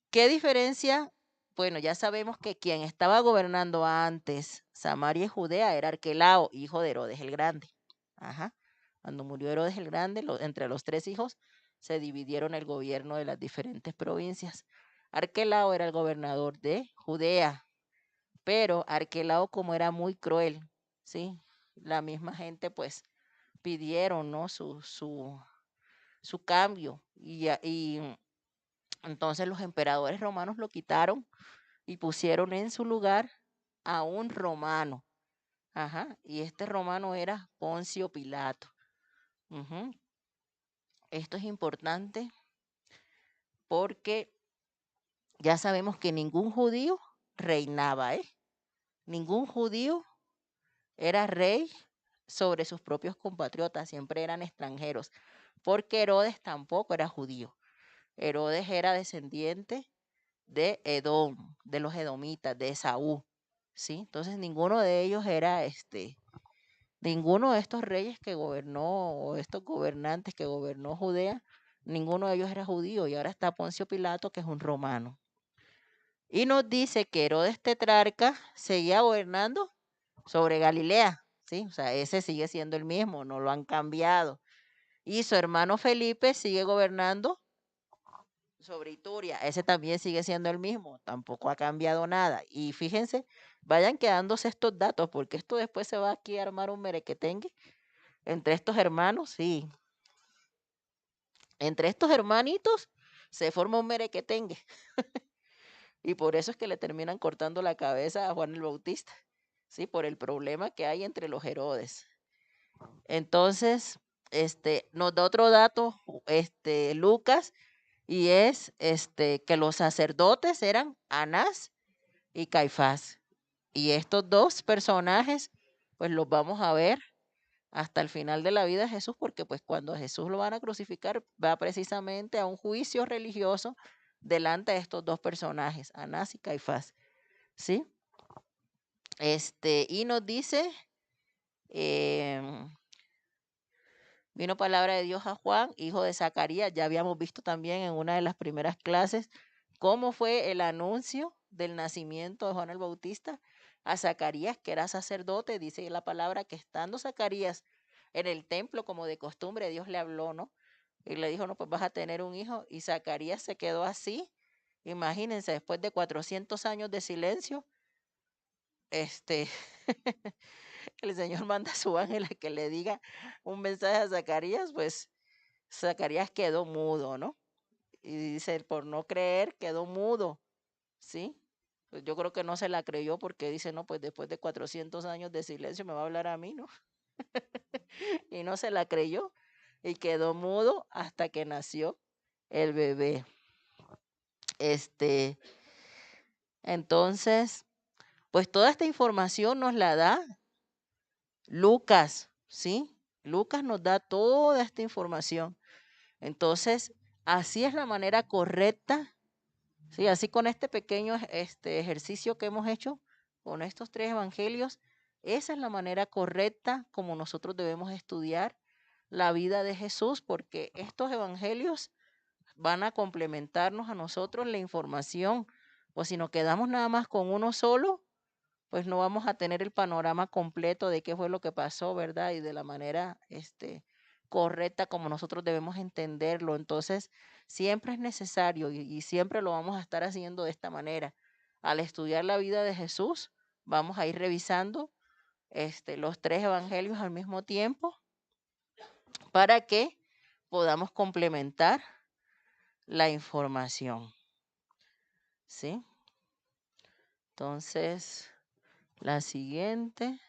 ¿Qué diferencia? Bueno, ya sabemos que quien estaba gobernando antes Samaria y Judea era Arquelao, hijo de Herodes el Grande. Ajá. Cuando murió Herodes el Grande, entre los tres hijos se dividieron el gobierno de las diferentes provincias. Arquelao era el gobernador de Judea, pero Arquelao como era muy cruel, ¿sí? La misma gente pues pidieron, ¿no? Su cambio y entonces los emperadores romanos lo quitaron y pusieron en su lugar a un romano. Ajá, y este romano era Poncio Pilato. Ujú. Esto es importante porque ya sabemos que ningún judío reinaba, ¿eh? Ningún judío era rey sobre sus propios compatriotas, siempre eran extranjeros, porque Herodes tampoco era judío. Herodes era descendiente de Edom, de los edomitas, de Esaú, ¿sí? Entonces ninguno de ellos era ninguno de estos reyes que gobernó, o estos gobernantes que gobernó Judea, ninguno de ellos era judío, y ahora está Poncio Pilato, que es un romano. Y nos dice que Herodes tetrarca seguía gobernando sobre Galilea, ¿sí? O sea, ese sigue siendo el mismo, no lo han cambiado. Y su hermano Felipe sigue gobernando sobre Ituria, ese también sigue siendo el mismo, tampoco ha cambiado nada. Y fíjense, vayan quedándose estos datos, porque esto después se va aquí a armar un merequetengue entre estos hermanos, sí. Entre estos hermanitos se forma un merequetengue. Y por eso es que le terminan cortando la cabeza a Juan el Bautista, ¿sí? Por el problema que hay entre los Herodes. Entonces, nos da otro dato, Lucas, y es que los sacerdotes eran Anás y Caifás. Y estos dos personajes, pues los vamos a ver hasta el final de la vida de Jesús, porque pues cuando a Jesús lo van a crucificar, va precisamente a un juicio religioso delante de estos dos personajes, Anás y Caifás, ¿sí? Y nos dice, em, vino palabra de Dios a Juan, hijo de Zacarías. Ya habíamos visto también en una de las primeras clases cómo fue el anuncio del nacimiento de Juan el Bautista a Zacarías, que era sacerdote. Dice la palabra que estando Zacarías en el templo, como de costumbre, Dios le habló, ¿no? Y le dijo, no, pues vas a tener un hijo. Y Zacarías se quedó así. Imagínense, después de 400 años de silencio, este, el Señor manda a su ángel a que le diga un mensaje a Zacarías, pues Zacarías quedó mudo, ¿no? Y dice, por no creer, quedó mudo, ¿sí? Pues yo creo que no se la creyó porque dice, no, pues después de 400 años de silencio me va a hablar a mí, ¿no? Y no se la creyó y quedó mudo hasta que nació el bebé. Entonces, pues toda esta información nos la da Lucas, ¿sí? Lucas nos da toda esta información. Entonces, así es la manera correcta, ¿sí? Así con este pequeño ejercicio que hemos hecho con estos tres evangelios, esa es la manera correcta como nosotros debemos estudiar la vida de Jesús, porque estos evangelios van a complementarnos a nosotros la información, o si nos quedamos nada más con uno solo, pues no vamos a tener el panorama completo de qué fue lo que pasó, ¿verdad? Y de la manera correcta como nosotros debemos entenderlo. Entonces, siempre es necesario y siempre lo vamos a estar haciendo de esta manera. Al estudiar la vida de Jesús, vamos a ir revisando los tres evangelios al mismo tiempo para que podamos complementar la información. ¿Sí? Entonces, la siguiente.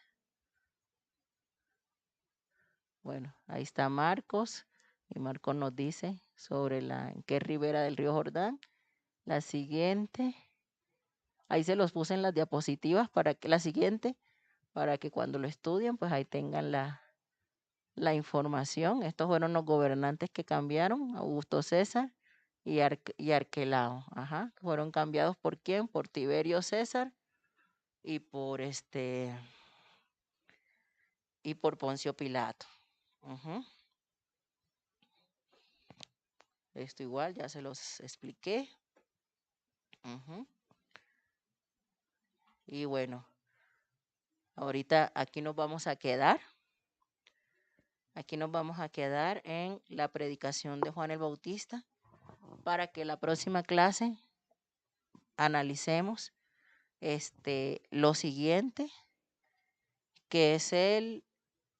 Bueno, ahí está Marcos, y Marcos nos dice sobre en qué ribera del río Jordán. La siguiente, ahí se los puse en las diapositivas para que la siguiente, para que cuando lo estudien, pues ahí tengan la información. Estos fueron los gobernantes que cambiaron, Augusto César y Arquelao. Ajá, fueron cambiados por quién, por Tiberio César y por Poncio Pilato. Esto igual, ya se los expliqué. Y bueno, ahorita aquí nos vamos a quedar. Aquí nos vamos a quedar en la predicación de Juan el Bautista para que la próxima clase analicemos lo siguiente, que es el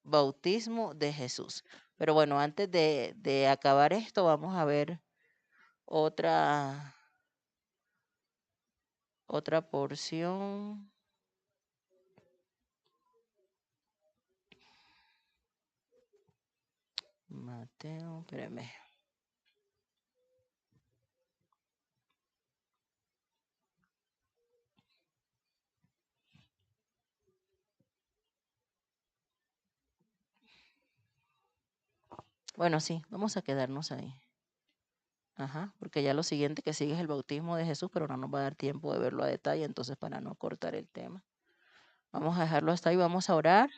bautismo de Jesús. Pero bueno, antes de acabar esto, vamos a ver otra porción. Mateo, espérame. Bueno, sí, vamos a quedarnos ahí. Ajá, porque ya lo siguiente que sigue es el bautismo de Jesús, pero no nos va a dar tiempo de verlo a detalle, entonces para no cortar el tema. Vamos a dejarlo hasta ahí, vamos a orar.